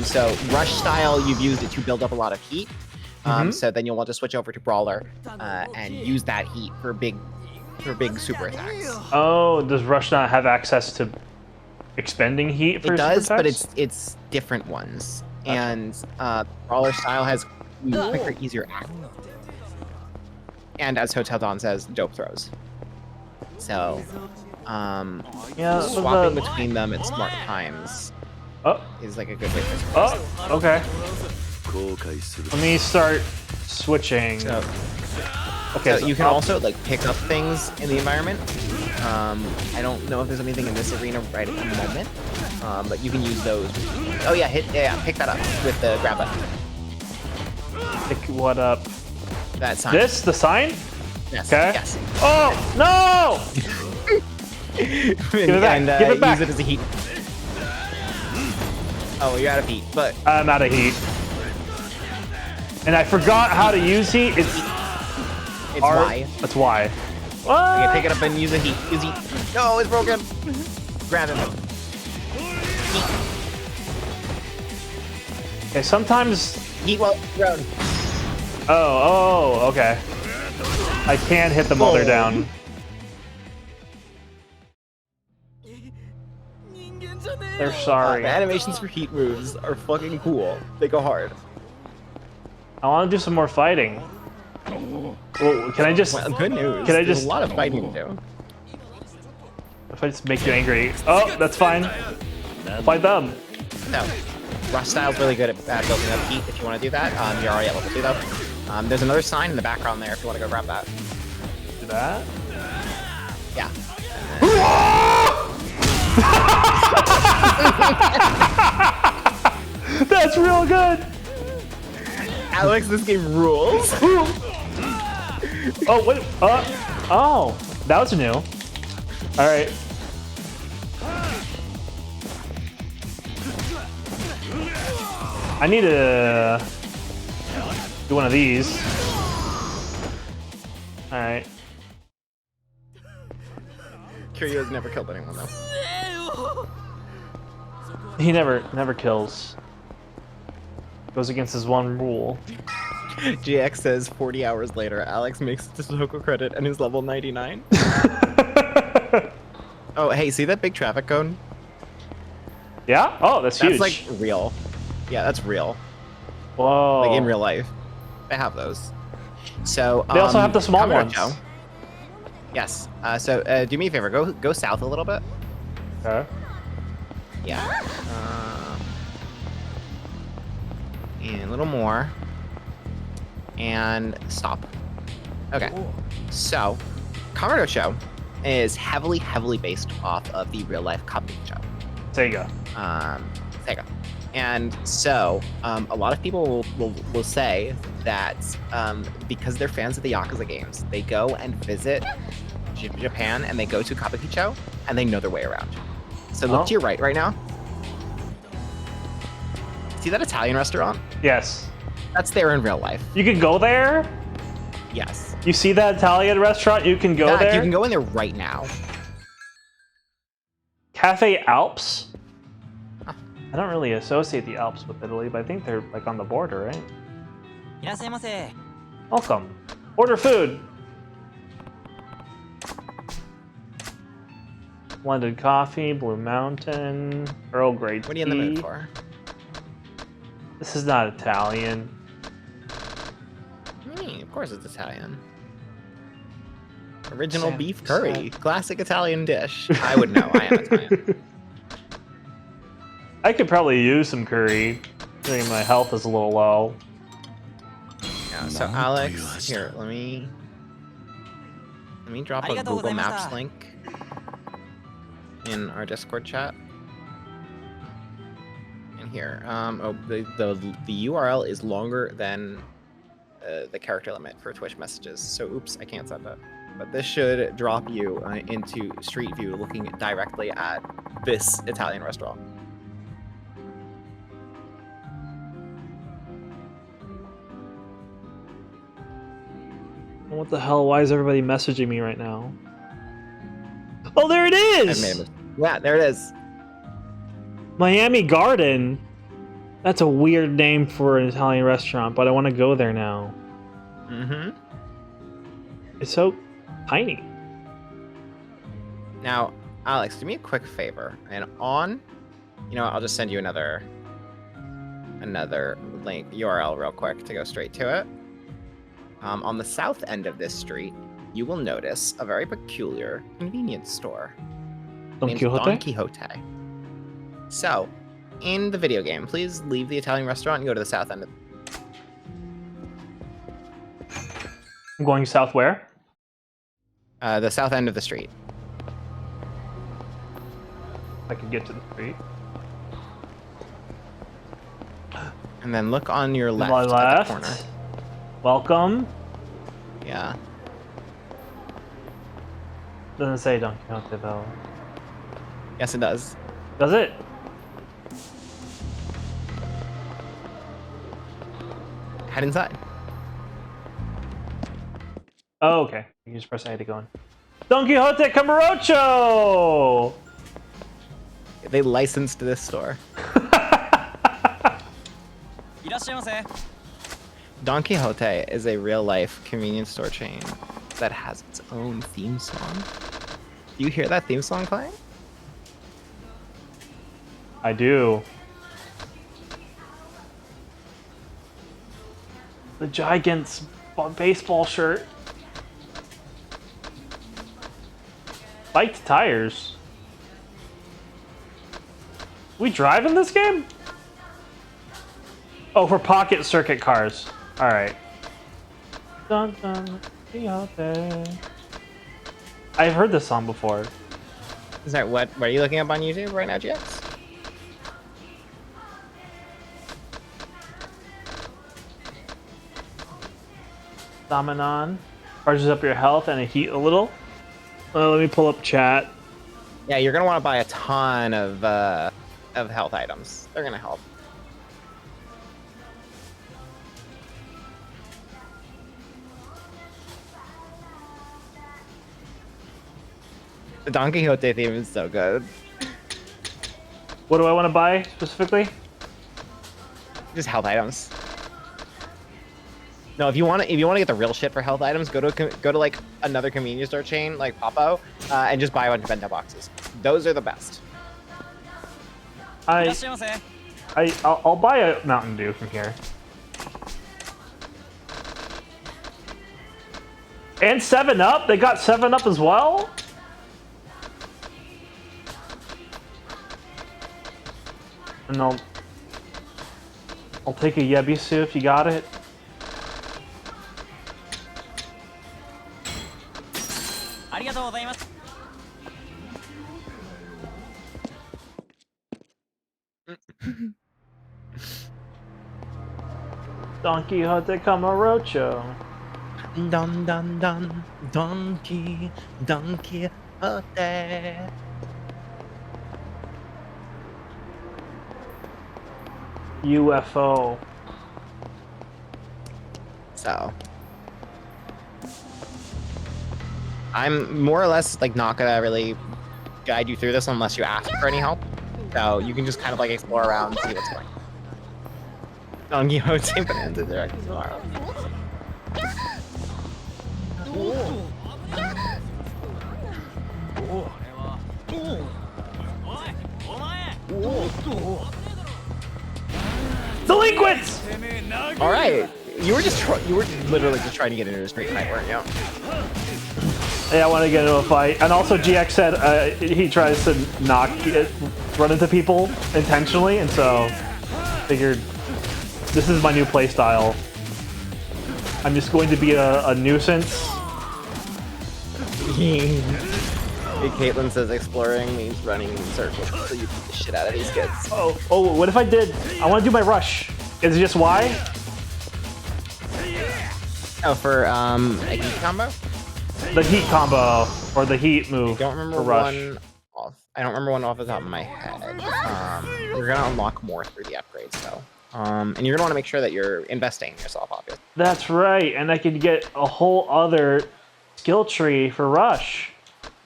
So Rush Style you've used it to build up a lot of heat. So then you'll want to switch over to Brawler and use that heat for big super attacks. Oh, does Rush not have access to expending heat for it does, super but attacks? it's different ones. And Brawler Style has quicker, easier act. And as Hotel Dawn says, dope throws. So, yeah, swapping between them at smart times is like a good way to okay. Let me start switching. Okay, so you can also like pick up things in the environment. I don't know if there's anything in this arena right at the moment, but you can use those. Oh yeah, pick that up with the grab button. Pick what up? That sign. This, the sign? Yes. Okay. Yes. Oh no! Give it back. And, Give it back. Use it as a heat. Oh, you're out of heat, but I'm out of heat. And I forgot how to use heat. It's Y. That's Y. Okay, pick it up and use a heat. Use heat. No, it's broken. Grab him. Okay, sometimes heat while thrown. Oh, okay. I can't hit them while they're down. They're sorry. The animations for heat moves are fucking cool. They go hard. I want to do some more fighting. Well, can I just? Well, good news. Can I There's just? a lot of fighting to do. If I just make you angry. Oh, that's fine. Fight them. No. Rush Style's really good at building up heat if you want to do that. You're already at level 2 though. There's another sign in the background there if you want to go grab that. Do that? Yeah. That's real good! Alex, this game rules. Oh, wait. Oh, that was new. Alright. I need to do one of these. Alright. Kiryu's never killed anyone though. He never kills. Goes against his one rule. GX says 40 hours later, Alex makes it to Soko credit and is level 99. Oh, hey, see that big traffic cone? Yeah? Oh, that's huge. That's like real. Yeah, that's real. Whoa. Like in real life. They have those. So they also have the small ones. Show. Yes. So do me a favor, go south a little bit. Okay. Yeah. And a little more. And stop. Okay. So, Kamerudo Show is heavily based off of the real life Kabuki show. Sega. Sega. And so, a lot of people will say that because they're fans of the Yakuza games, they go and visit Japan and they go to Kabukicho and they know their way around. So look to your right now. See that Italian restaurant? Yes. That's there in real life. You can go there? Yes. You see that Italian restaurant? You can go there? You can go in there right now. Cafe Alps? Huh. I don't really associate the Alps with Italy, but I think they're like on the border, right? Welcome. Order food. Blended coffee, Blue Mountain, Earl Grey tea. What are you in the mood for? This is not Italian. What do you mean? Of course it's Italian. Original beef curry. Classic Italian dish. I would know. I am Italian. I could probably use some curry. I think my health is a little low. Yeah, so Alex, here, let me drop a Google Maps link in our Discord chat. And here, the URL is longer than the character limit for Twitch messages. So oops, I can't send it. But this should drop you into Street View looking directly at this Italian restaurant. What the hell? Why is everybody messaging me right now? Oh, there it is! Yeah, there it is. Miami Garden? That's a weird name for an Italian restaurant, but I want to go there now. Mm-hmm. It's so tiny. Now, Alex, do me a quick favor. And I'll just send you another link, URL real quick to go straight to it. On the south end of this street, you will notice a very peculiar convenience store. Don Quixote? Don Quixote. So, in the video game, please leave the Italian restaurant and go to the south end. I'm going south where? The south end of the street. I can get to the street. And then look on your left, my left. at the corner. Welcome. Yeah. Doesn't say Don Quixote though. Yes, it does. Does it? Head inside. Oh, okay. You can just press A to go in. Don Quixote Camarocho! They licensed this store. Don Quixote is a real-life convenience store chain that has its own theme song. Do you hear that theme song playing? I do. The Gigant's baseball shirt. Biked tires. We drive in this game? Oh, for pocket circuit cars. All right. Dun, dun, I've heard this song before. Is that what are you looking up on YouTube right now, GX? Dominon charges up your health and heat a little. Let me pull up chat. Yeah, you're gonna want to buy a ton of health items. They're gonna help. The Don Quixote theme is so good. What do I want to buy specifically? Just health items. No, if you want to get the real shit for health items, go to like another convenience store chain like Papo, and just buy a bunch of bento boxes. Those are the best. I'll buy a Mountain Dew from here. And 7-Up? They got 7-Up as well? And I'll take a Yebisu if you got it. Don Quixote Camarocho. Don Quixote. UFO. So I'm more or less like not gonna really guide you through this unless you ask for any help. So you can just kind of like explore around and see what's going on. Don Quixote Bonanza Direct tomorrow. Delinquents! All right, you were literally just trying to get into a street fight, weren't you? Yeah, I want to get into a fight. And also, GX said he tries to run into people intentionally, and so figured this is my new playstyle. I'm just going to be a nuisance. Caitlin says exploring means running in circles, so you beat the shit out of these kids. Oh, what if I did? I want to do my rush. Is it just Y? Oh, for a heat combo? The heat combo, or the heat move. I don't remember for rush. one off. I don't remember one off the top of my head. You're gonna unlock more through the upgrades, though. And you're gonna want to make sure that you're investing in yourself, obviously. That's right, and I could get a whole other skill tree for rush.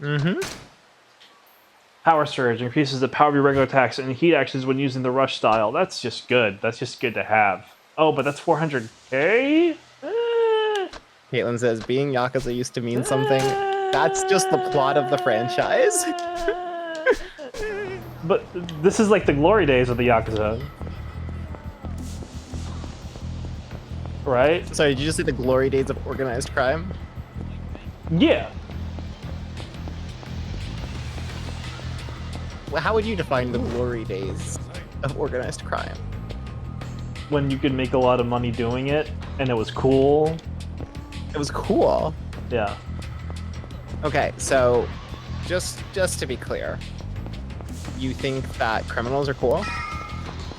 Mm-hmm. Power Surge increases the power of your regular attacks and heat actions when using the rush style. That's just good. That's just good to have. Oh, but that's 400k? Caitlin says, being Yakuza used to mean something. That's just the plot of the franchise. But this is like the glory days of the Yakuza. Right? Sorry, did you just say the glory days of organized crime? Yeah. Well, how would you define the glory days of organized crime? When you could make a lot of money doing it, and it was cool. It was cool. Yeah. Okay, so just to be clear, you think that criminals are cool?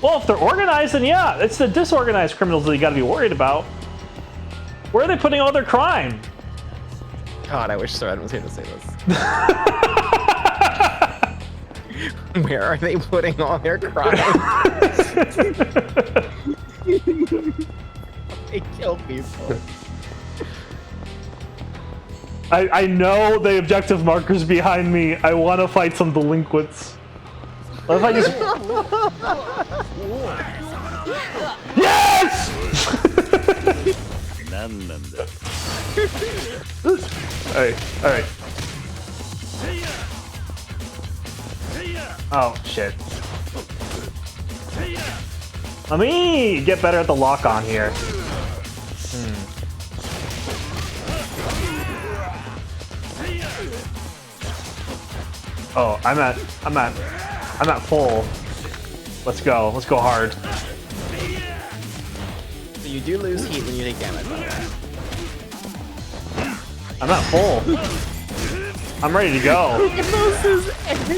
Well, if they're organized, then yeah. It's the disorganized criminals that you gotta be worried about. Where are they putting all their crime? God, I wish Soren was here to say this. Where are they putting all their crime? They kill people. I know the objective marker's behind me. I want to fight some delinquents. What if I just... Yes! Alright. Oh, shit. Let me get better at the lock-on here. Oh, I'm at full. Let's go. Let's go hard. So you do lose heat when you take damage, by the way. I'm at full. I'm ready to go. Moses and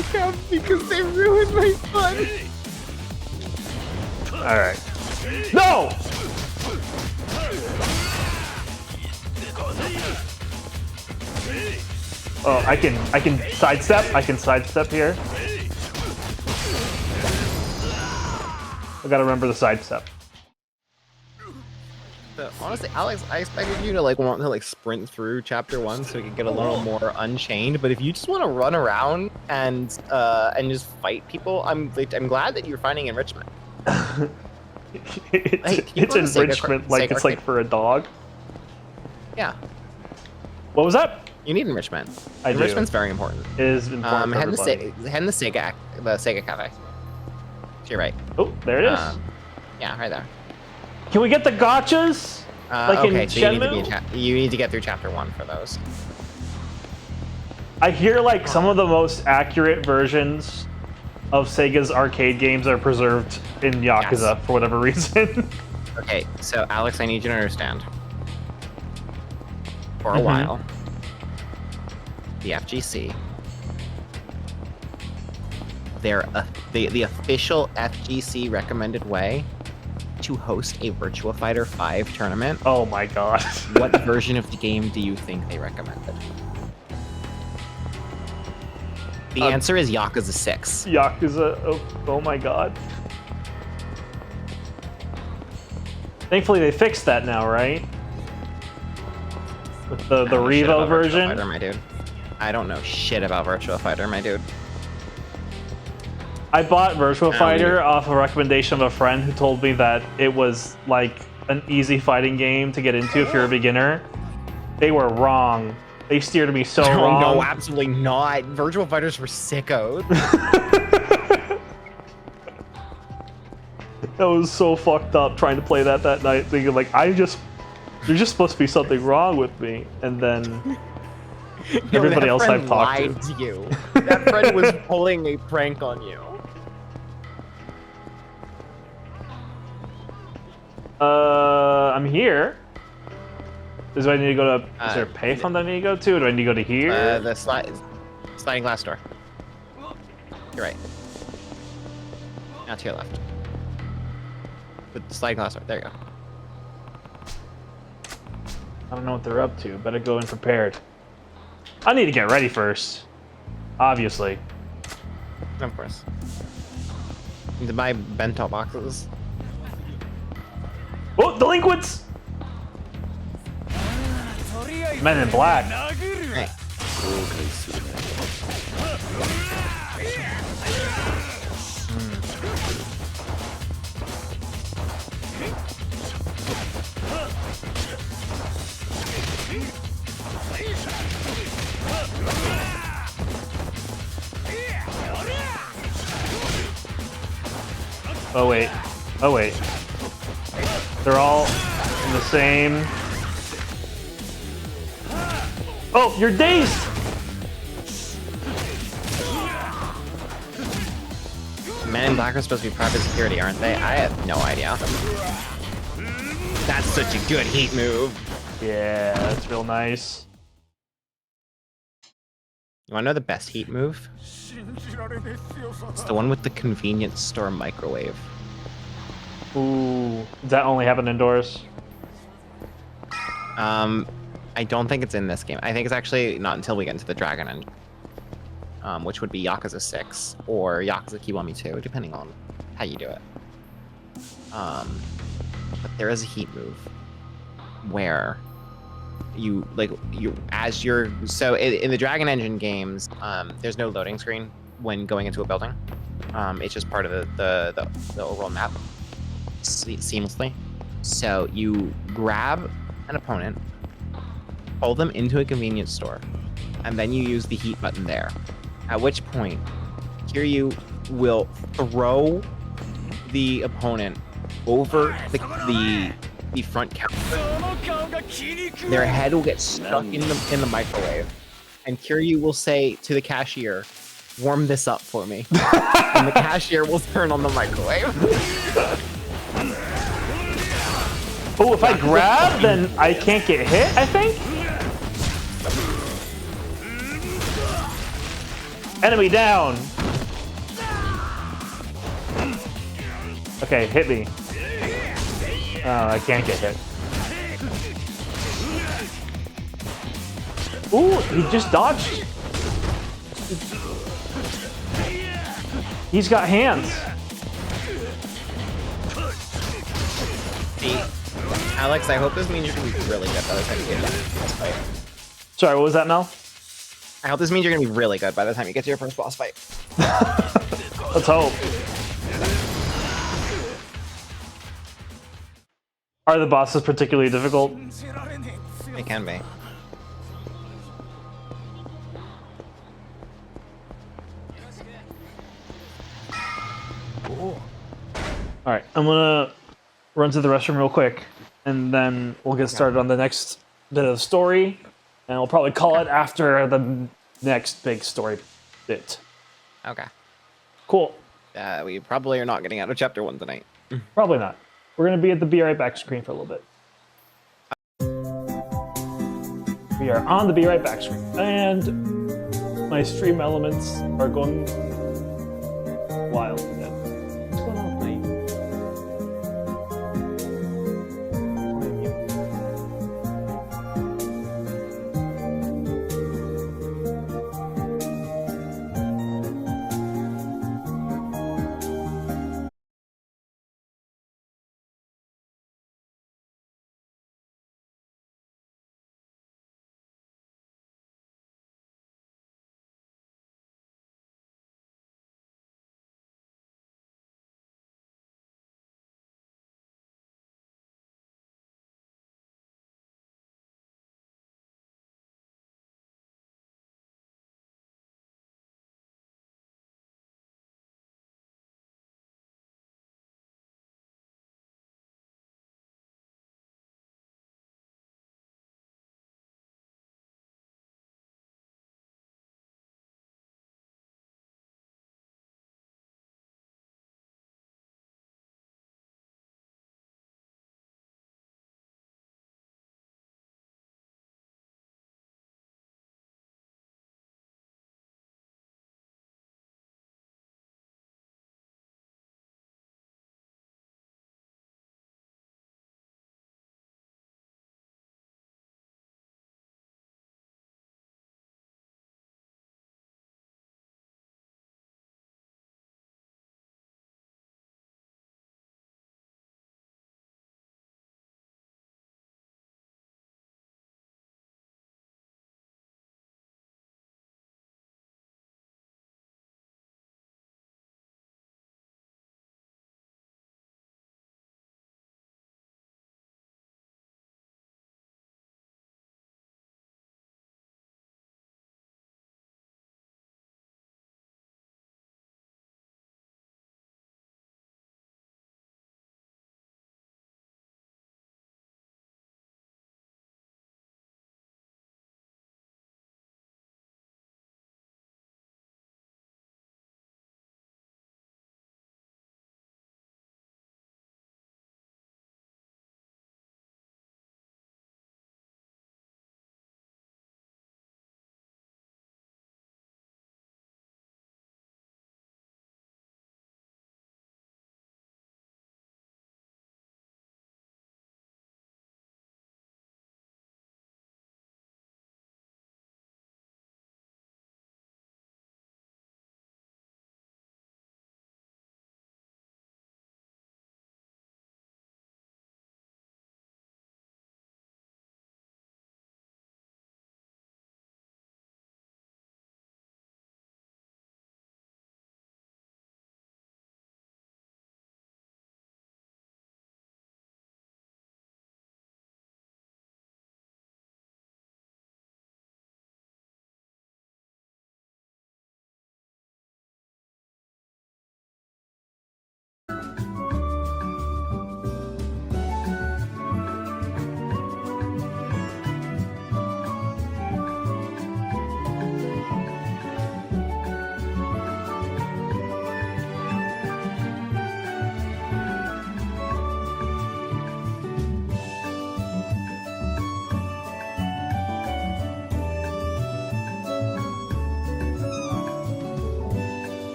because they ruined my fun. All right. No! Oh, I can sidestep. I can sidestep here. I gotta remember the sidestep. So, honestly, Alex, I expected you to want to sprint through chapter 1 so we could get a little more unchained. But if you just want to run around and just fight people, I'm glad that you're finding enrichment. It's enrichment, like it's like for a dog. Yeah. What was that? You need enrichment. I do. Enrichment's very important. It is important for everybody. Head in the Sega cafe. To your right. Oh, there it is. Yeah, right there. Can we get the gotchas? Like okay, in so Shenmue? you need to get through chapter 1 for those. I hear like some of the most accurate versions of Sega's arcade games are preserved in Yakuza for whatever reason. Okay, so Alex, I need you to understand. For a while, the FGC, the official FGC recommended way to host a Virtua Fighter 5 tournament. Oh my god. What version of the game do you think they recommended? The answer is Yakuza 6. Yakuza, oh my god. Thankfully they fixed that now, right? With the Revo version? Fighter, my dude. I don't know shit about Virtua Fighter, my dude. I bought Virtua Fighter off a recommendation of a friend who told me that it was like an easy fighting game to get into if you're a beginner. They were wrong. They steered me so wrong. No, absolutely not. Virtua Fighters were sickos. That was so fucked up trying to play that night, thinking like, there's just supposed to be something wrong with me, and then everybody else I've talked lied to you. That friend was pulling a prank on you. I'm here. Do I need to go to? Is there a payphone that I need to go to? Or do I need to go to here? The sliding glass door. You're right. Now to your left. The sliding glass door. There you go. I don't know what they're up to. Better go in prepared. I need to get ready first. Obviously. Of course. Need to buy bento boxes. Oh, delinquents! Men in Black. Hey. Oh wait. Oh wait. They're all in the same. Oh, you're dazed! Men in Black are supposed to be private security, aren't they? I have no idea. That's such a good heat move. Yeah, that's real nice. You wanna know the best heat move? It's the one with the convenience store microwave. Ooh, does that only happen indoors? I don't think it's in this game. I think it's actually not until we get into the Dragon Engine, which would be Yakuza 6 or Yakuza Kiwami 2, depending on how you do it. But there is a heat move where in the Dragon Engine games, there's no loading screen when going into a building. It's just part of the overall map seamlessly. So you grab an opponent, pull them into a convenience store, and then you use the heat button there. At which point, Kiryu will throw the opponent over the front counter. Their head will get stuck in the microwave, and Kiryu will say to the cashier, warm this up for me. And the cashier will turn on the microwave. Oh, if I grab, then I can't get hit, I think? Enemy down! Okay, hit me. Oh, I can't get hit. Ooh, he just dodged. He's got hands. See, Alex, I hope this means you're gonna be really good by the time you get to your first boss fight. Sorry, what was that, Mel? I hope this means you're gonna be really good by the time you get to your first boss fight. Let's hope. Are the bosses particularly difficult? They can be. Alright, I'm gonna run to the restroom real quick, and then we'll get started on the next bit of the story, and we'll probably call it after the next big story bit. Okay. Cool. We probably are not getting out of chapter 1 tonight. Probably not. We're gonna be at the Be Right Back screen for a little bit. We are on the Be Right Back screen, and my stream elements are going wild again. What's going on with my...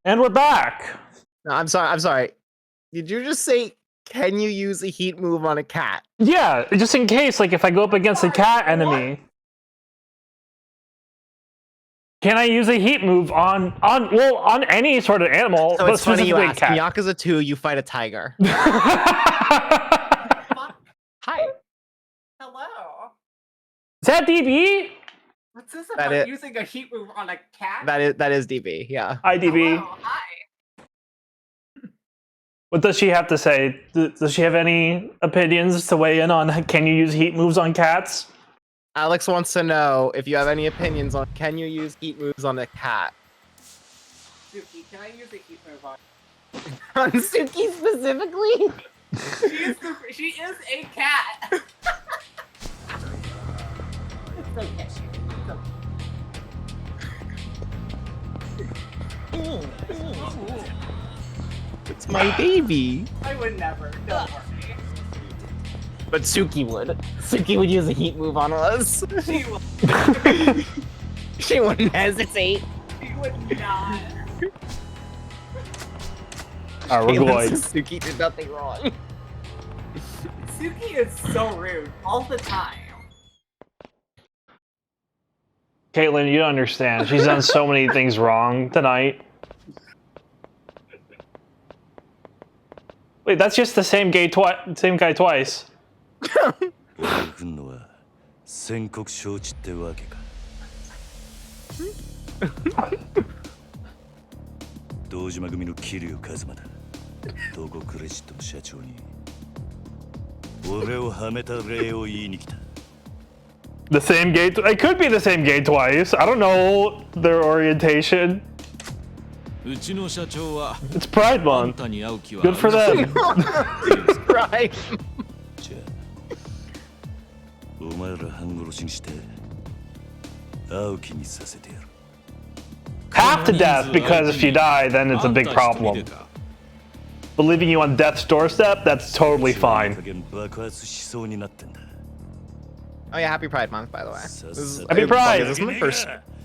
And we're back. No, I'm sorry. Did you just say, can you use a heat move on a cat? Yeah, just in case, like if I go up against a cat enemy, can I use a heat move on any sort of animal? So but it's funny you specifically a ask. In cat. Yakuza 2, you fight a tiger. Hi. Hello. Is that DB? What's this That about is- using a heat move on a cat? That is DB, yeah. Hi, DB. Hello, hi. What does she have to say? Does she have any opinions to weigh in on? Can you use heat moves on cats? Alex wants to know if you have any opinions on can you use heat moves on a cat? Suki, can I use a heat move on? On Suki specifically? She is a cat. It's okay. It's my baby. I would never. Don't worry. But Suki would. Suki would use a heat move on us. She will. She wouldn't hesitate. She would not. Alright, we're going. Suki did nothing wrong. Suki is so rude all the time. Caitlin, you don't understand. She's done so many things wrong tonight. Wait, that's just the same guy twice. 俺が来んのは宣告承知ってわけか。堂島組の桐生一馬だ。東郷クレジットの社長に俺をはめた礼を言いに来た。 The same gay. It could be the same gay twice. I don't know their orientation. うちの社長は It's Pride あん Month. たに会う気は Good for them. Right. じゃあお前ら半殺しにして会う気にさせてやる。 Half to death, because if you die, then it's a big problem. But leaving you on death's doorstep, that's totally fine. 爆発しそうになってんだ。 Oh yeah, happy Pride Month, by the way. This is, Happy Pride! This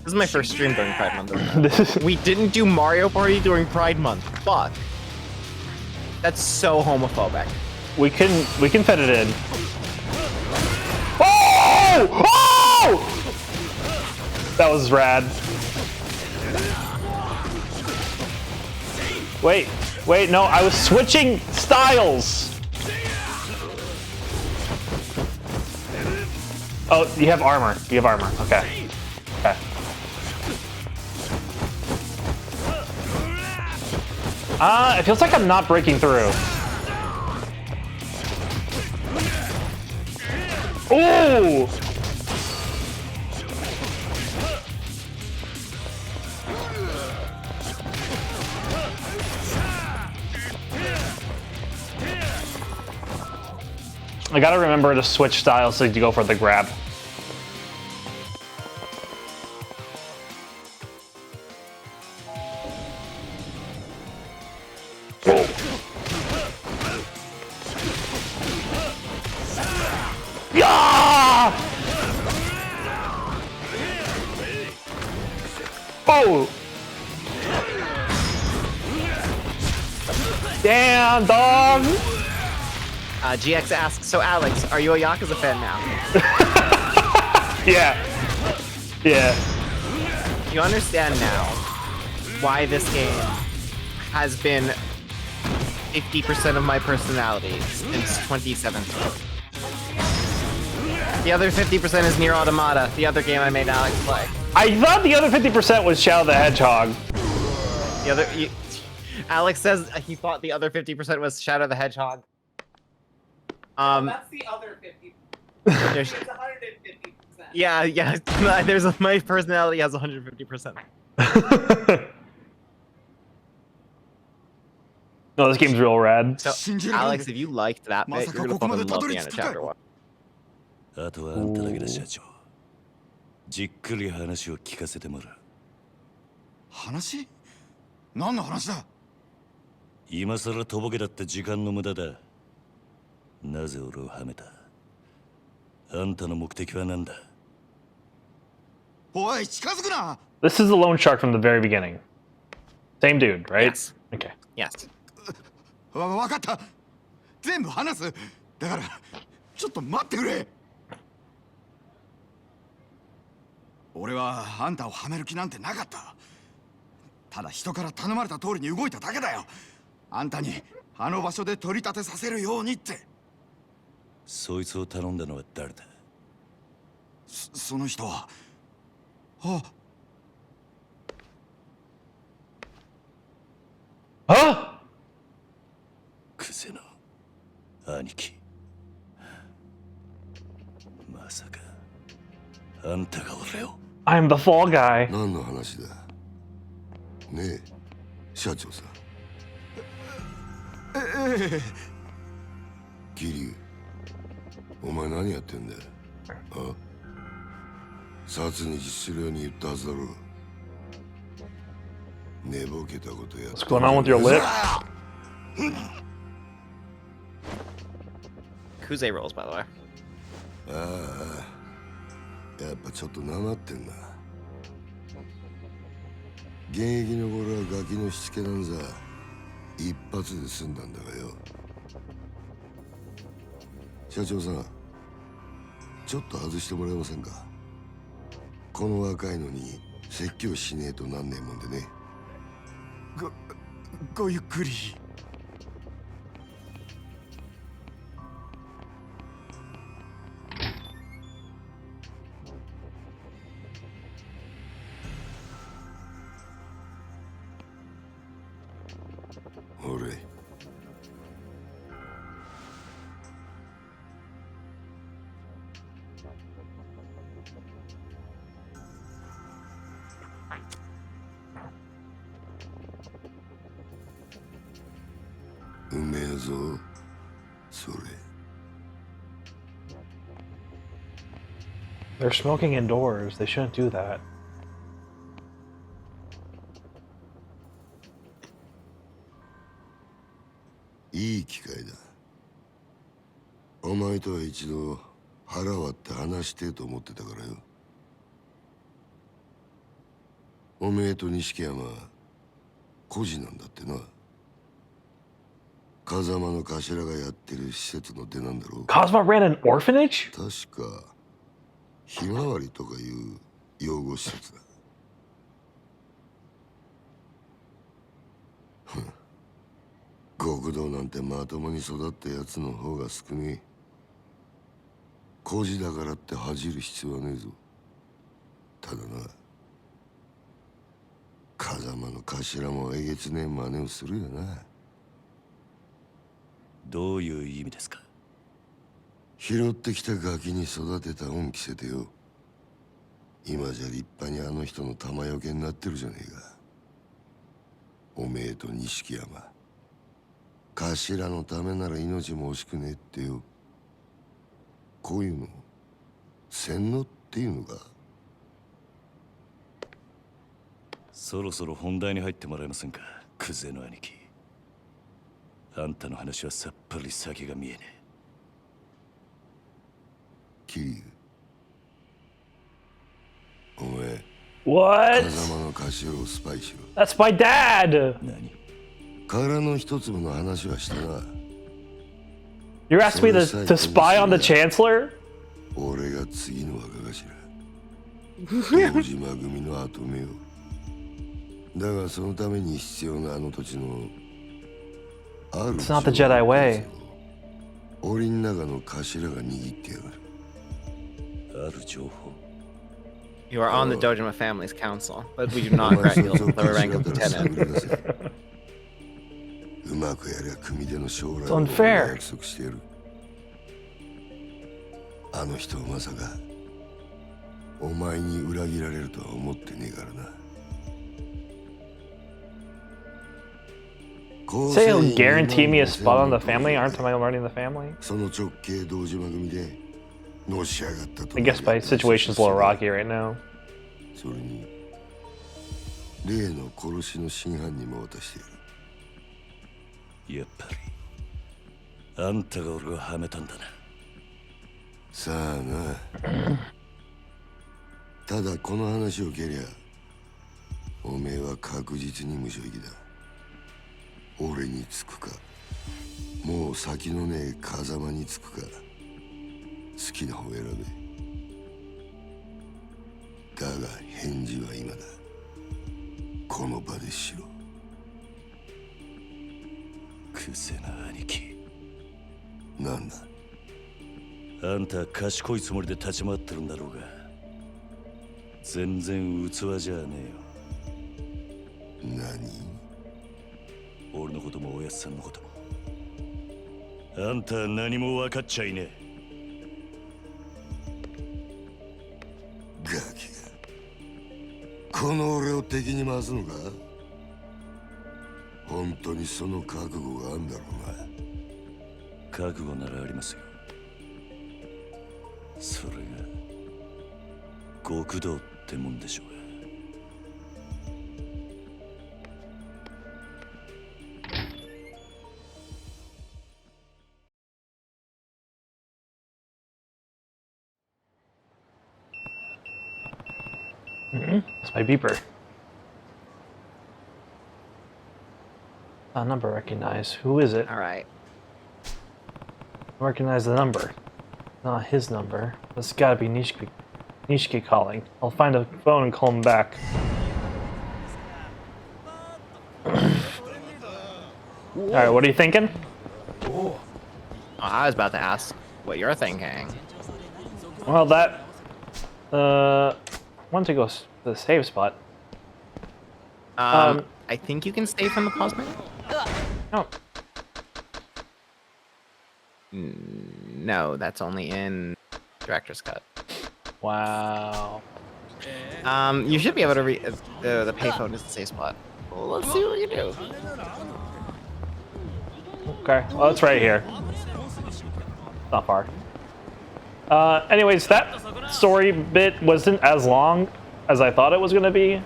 is my first stream during Pride Month. We didn't do Mario Party during Pride Month, but that's so homophobic. We can fit it in. Oh! Oh! That was rad. Wait, no, I was switching styles. Oh, you have armor. You have armor. Okay. Okay. It feels like I'm not breaking through. Ooh! I gotta remember to switch styles so you go for the grab. Yeah! Oh! Damn, dog! GX asks, so Alex, are you a Yakuza fan now? Yeah. Yeah. You understand now why this game has been 50% of my personality since 2017. The other 50% is Nier Automata, the other game I made Alex play. I thought the other 50% was Shadow the Hedgehog. The other... Alex says he thought the other 50% was Shadow the Hedgehog. That's the other 50. It's 150%. Yeah. My personality has 150%. No, this game's real rad. So, Alex, if you liked that bit, you're gonna fucking love the end of chapter 1. あとはあんただけだ社長。じっくり話を聞かせてもらう。話？何の話だ？今さらとぼけだって時間の無駄だ。なぜ俺をはめた？あんたの目的は何だ？おい、近づくな！ This is the loan shark from the very beginning. Same dude, right? Yes. Okay. Yes. わかった。全部話す。だからちょっと待ってくれ。俺はあんたをはめる気なんてなかった。ただ人から頼まれた通りに動いただけだよ。あんたにあの場所で取り立てさせるようにって。そいつを頼んだのは誰だ？その人は。あ。あ。クゼの兄貴。まさかあんたが俺を。I'm the fall guy. 何の話だ？ねえ、社長さん。桐生、お前何やってんだよ。あ？殺に実するように言ったはずだろう。寝ぼけたことやって。 What's going on with your lip? Yakuza rolls, by the way. ああ、やっぱちょっとなまってんな。現役の頃はガキのしつけなんざ一発で済んだんだがよ。社長さん、ちょっと外してもらえませんか。この若いのに説教しねえとなんねえもんでね。ごゆっくり。俺。うめえぞ、それ。They're smoking indoors. They shouldn't do that. いい機会だ。お前とは一度腹割って話してえと思ってたからよ。おめえと錦山孤児なんだってな。風間の頭がやってる施設の出なんだろう。Kazuma ran an orphanage? 確かひまわりとかいう養護施設だ。極道なんてまともに育ったやつの方が少ねえ。孤児だからって恥じる必要はねえぞ。ただな、風間の頭もえげつねえ真似をするよな。どういう意味ですか？拾ってきたガキに育てた恩着せてよ。今じゃ立派にあの人の玉よけになってるじゃねえか。おめえと錦山、頭のためなら命も惜しくねえってよ。こういうの洗脳っていうのか。そろそろ本題に入ってもらえませんか、クゼの兄貴。あんたの話はさっぱり先が見えねえ。桐生、お前 What? 風間の頭をスパイしろ。 That's my dad! 何？殻の一粒の話はしたな。 You asked me to spy on the Chancellor? 俺が次の若頭。堂島組の跡目を。だがそのために必要なあの土地のある It's not the Jedi way. 檻の中の頭が握ってやがる。ある情報。 You are on the Dojima family's council, but we do not grant you the rank of lieutenant. うまくやりゃ組での将来 It's を unfair. 約束してやる。あの人まさかお前に裏切られるとは思ってねえからな。 Say he'll guarantee me a spot on the family? Aren't I already in the family? その直系堂島組でのし上がったと。 I guess my situation's a little rocky right now. それに例の殺しの真犯人も渡している。やっぱりあんたが俺をはめたんだな。さあな。ただこの話を蹴りゃおめえは確実に無所行きだ。俺につくか、もう先のねえ風間につくか、好きな方選べ。だが返事は今だ。この場でしろ。くせな兄貴。なんだ。あんた賢いつもりで立ち回ってるんだろうが、全然器じゃねえよ。何？俺のこともおやっさんのことも。あんたは何も分かっちゃいねえ。ガキがこの俺を敵に回すのか？本当にその覚悟があんだろうな。覚悟ならありますよ。それが極道ってもんでしょうが。It's my beeper. Number recognized. Who is it? All right. Recognize the number. Not his number. That's gotta be Nishiki calling. I'll find a phone and call him back. Alright, what are you thinking? Oh, I was about to ask what you're thinking. Well, that... I want to go to the save spot. I think you can stay from the pause menu? No. No, that's only in Director's Cut. Wow. You should be able to read the payphone is the safe spot. Well, let's see what you do. Okay, well, it's right here. Not far. Anyways, that story bit wasn't as long as I thought it was gonna be.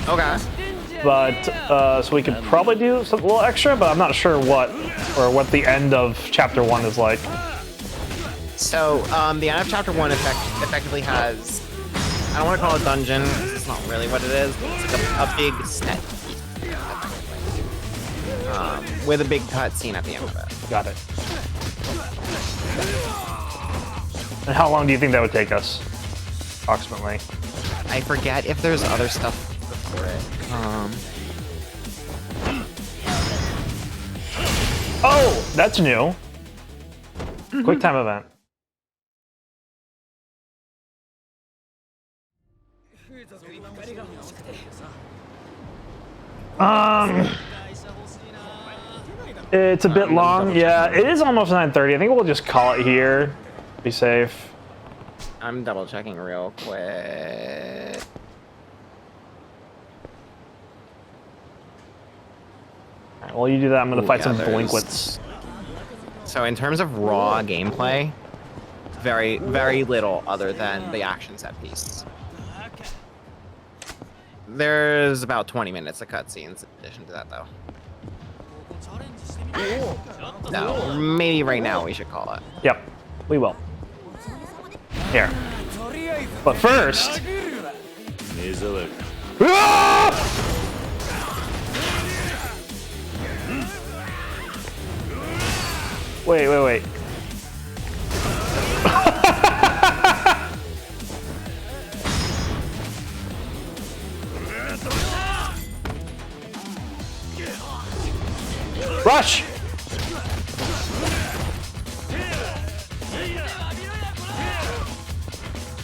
Okay. But, so we could probably do something a little extra, but I'm not sure what the end of Chapter 1 is like. So, the end of Chapter 1 effectively has, I don't want to call it dungeon, it's not really what it is, but it's like a big set piece, with a big cutscene at the end of it. Got it. And how long do you think that would take us, approximately? I forget if there's other stuff before it. Oh, that's new. Quick time event. It's a bit long. Yeah, it is almost 9:30. I think we'll just call it here. Be safe. I'm double checking real quick. Alright, while you do that, I'm gonna fight some delinquents. So in terms of raw gameplay, very, very little other than the action set piece. There's about 20 minutes of cutscenes in addition to that, though. No, maybe right now we should call it. Yep, we will. Here. But first... Wait. Rush!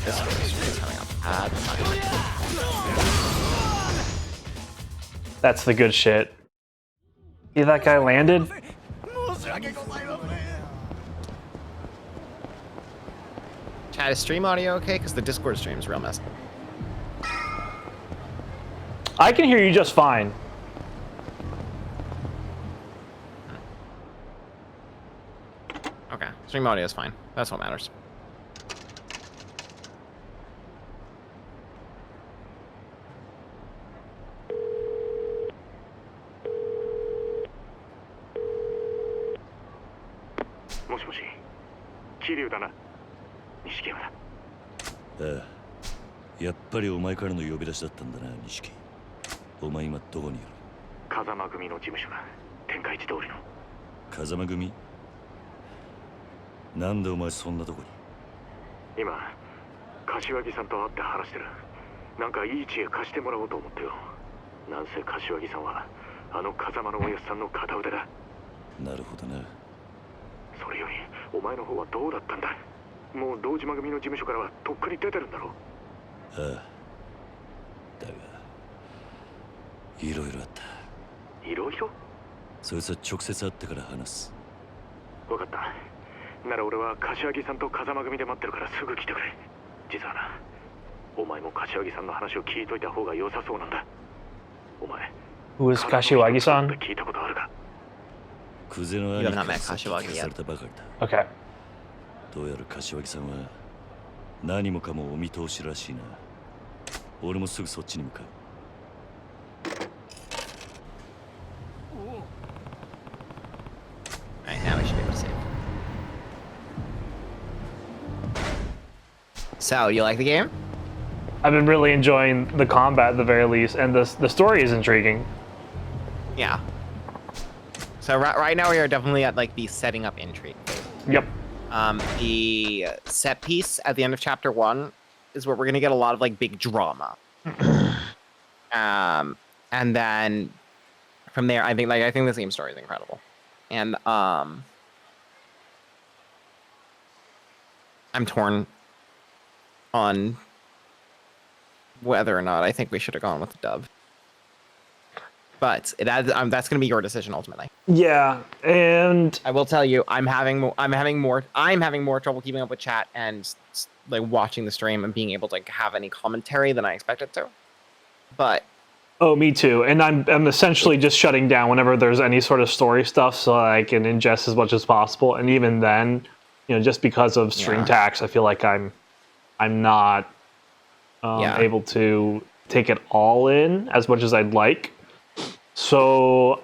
This is coming up. That's the good shit. See that guy landed? Chat, is stream audio okay? Because the Discord stream's real messed up. I can hear you just fine. Okay, stream audio is fine. That's what matters.ああ、やっぱりお前からの呼び出しだったんだな、錦。お前今どこにいる？風間組の事務所だ。天下一通りの。風間組？なんでお前そんなとこに？今柏木さんと会って話してる。なんかいい知恵貸してもらおうと思ってよ。なんせ柏木さんはあの風間のおやっさんの片腕だ。なるほどな。それよりお前の方はどうだったんだ。もう堂島組の事務所からはとっくに出てるんだろう。ああ、だがいろいろあった。いろいろ？そいつは直接会ってから話す。分かった。なら俺は柏木さんと風間組で待ってるからすぐ来てくれ。実はな、お前も柏木さんの話を聞いといた方が良さそうなんだ。お前 Who is Kashiwagi-san? 聞いたことあるか？クゼの兄からさっき聞かされたばかりだ。Okay. どうやら柏木さんは何もかもお見通しらしいな。俺もすぐそっちに向かう。Alright, now we should be able to save. So, you like the game? I've been really enjoying the combat at the very least, and the story is intriguing. Yeah. So right now we are definitely at like the setting up intrigue phase. Yep. The set piece at the end of chapter 1 is where we're gonna get a lot of like big drama. And then from there, I think this game story is incredible, and I'm torn on whether or not I think we should have gone with the dub. But that's going to be your decision ultimately. Yeah, and I will tell you, I'm having more trouble keeping up with chat and like watching the stream and being able to like have any commentary than I expected to. But oh, me too. And I'm essentially just shutting down whenever there's any sort of story stuff, so I can ingest as much as possible. And even then, you know, just because of stream tax, I feel like I'm not able to take it all in as much as I'd like. So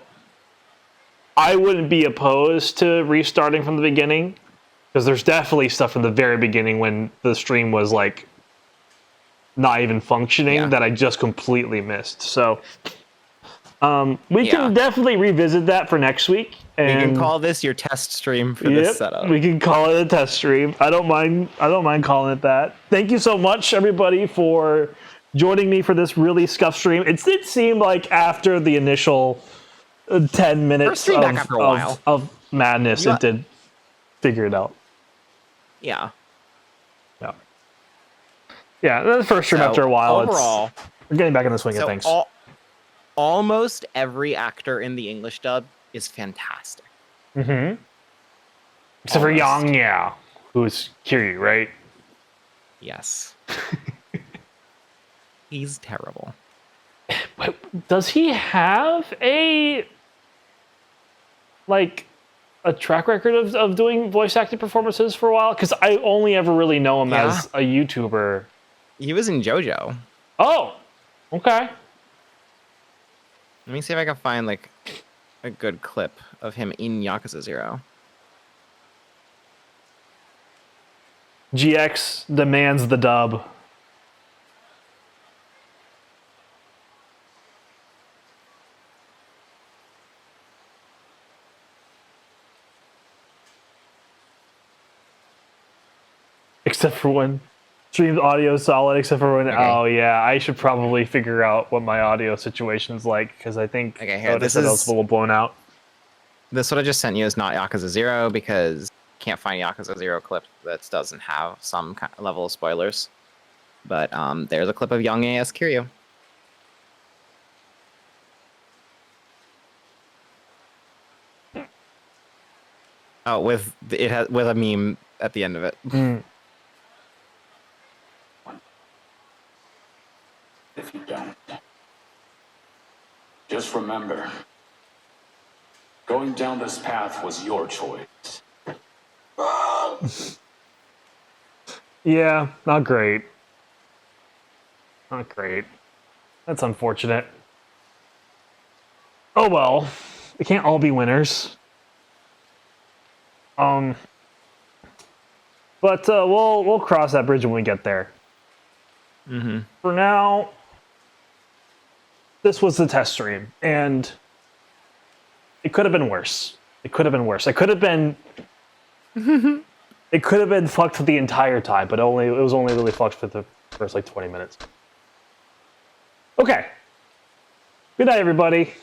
I wouldn't be opposed to restarting from the beginning, because there's definitely stuff from the very beginning when the stream was like not even functioning that I just completely missed. So we can definitely revisit that for next week. And we can call this your test stream for this setup. We can call it a test stream. I don't mind calling it that. Thank you so much, everybody, for joining me for this really scuffed stream. It did seem like after the initial 10 minutes of madness, it did figure it out. Yeah. Yeah, the first stream after a while, overall, we're getting back in the swing of things. Almost every actor in the English dub is fantastic. Mm-hmm. Except for Yang Yao, who's Kiryu, right? Yes. He's terrible. Does he have a track record of doing voice acting performances for a while? Because I only ever really know him as a YouTuber. He was in JoJo. Oh, okay. Let me see if I can find like a good clip of him in Yakuza 0. GX demands the dub. Except for when stream audio is solid, except for when I should probably figure out what my audio situation's like, because I think this is a little blown out. This what I just sent you is not Yakuza 0 because I can't find Yakuza 0 clip that doesn't have some kind of level of spoilers. But there's a clip of Young as Kiryu. Oh, with a meme at the end of it. If you don't, just remember, going down this path was your choice. Yeah, not great. Not great. That's unfortunate. Oh well, we can't all be winners. But we'll cross that bridge when we get there. Mm-hmm. For now, this was the test stream, and it could have been worse. It could have been worse. It could have been. It could have been fucked the entire time, but it was only really fucked for the first like 20 minutes. Okay. Good night, everybody.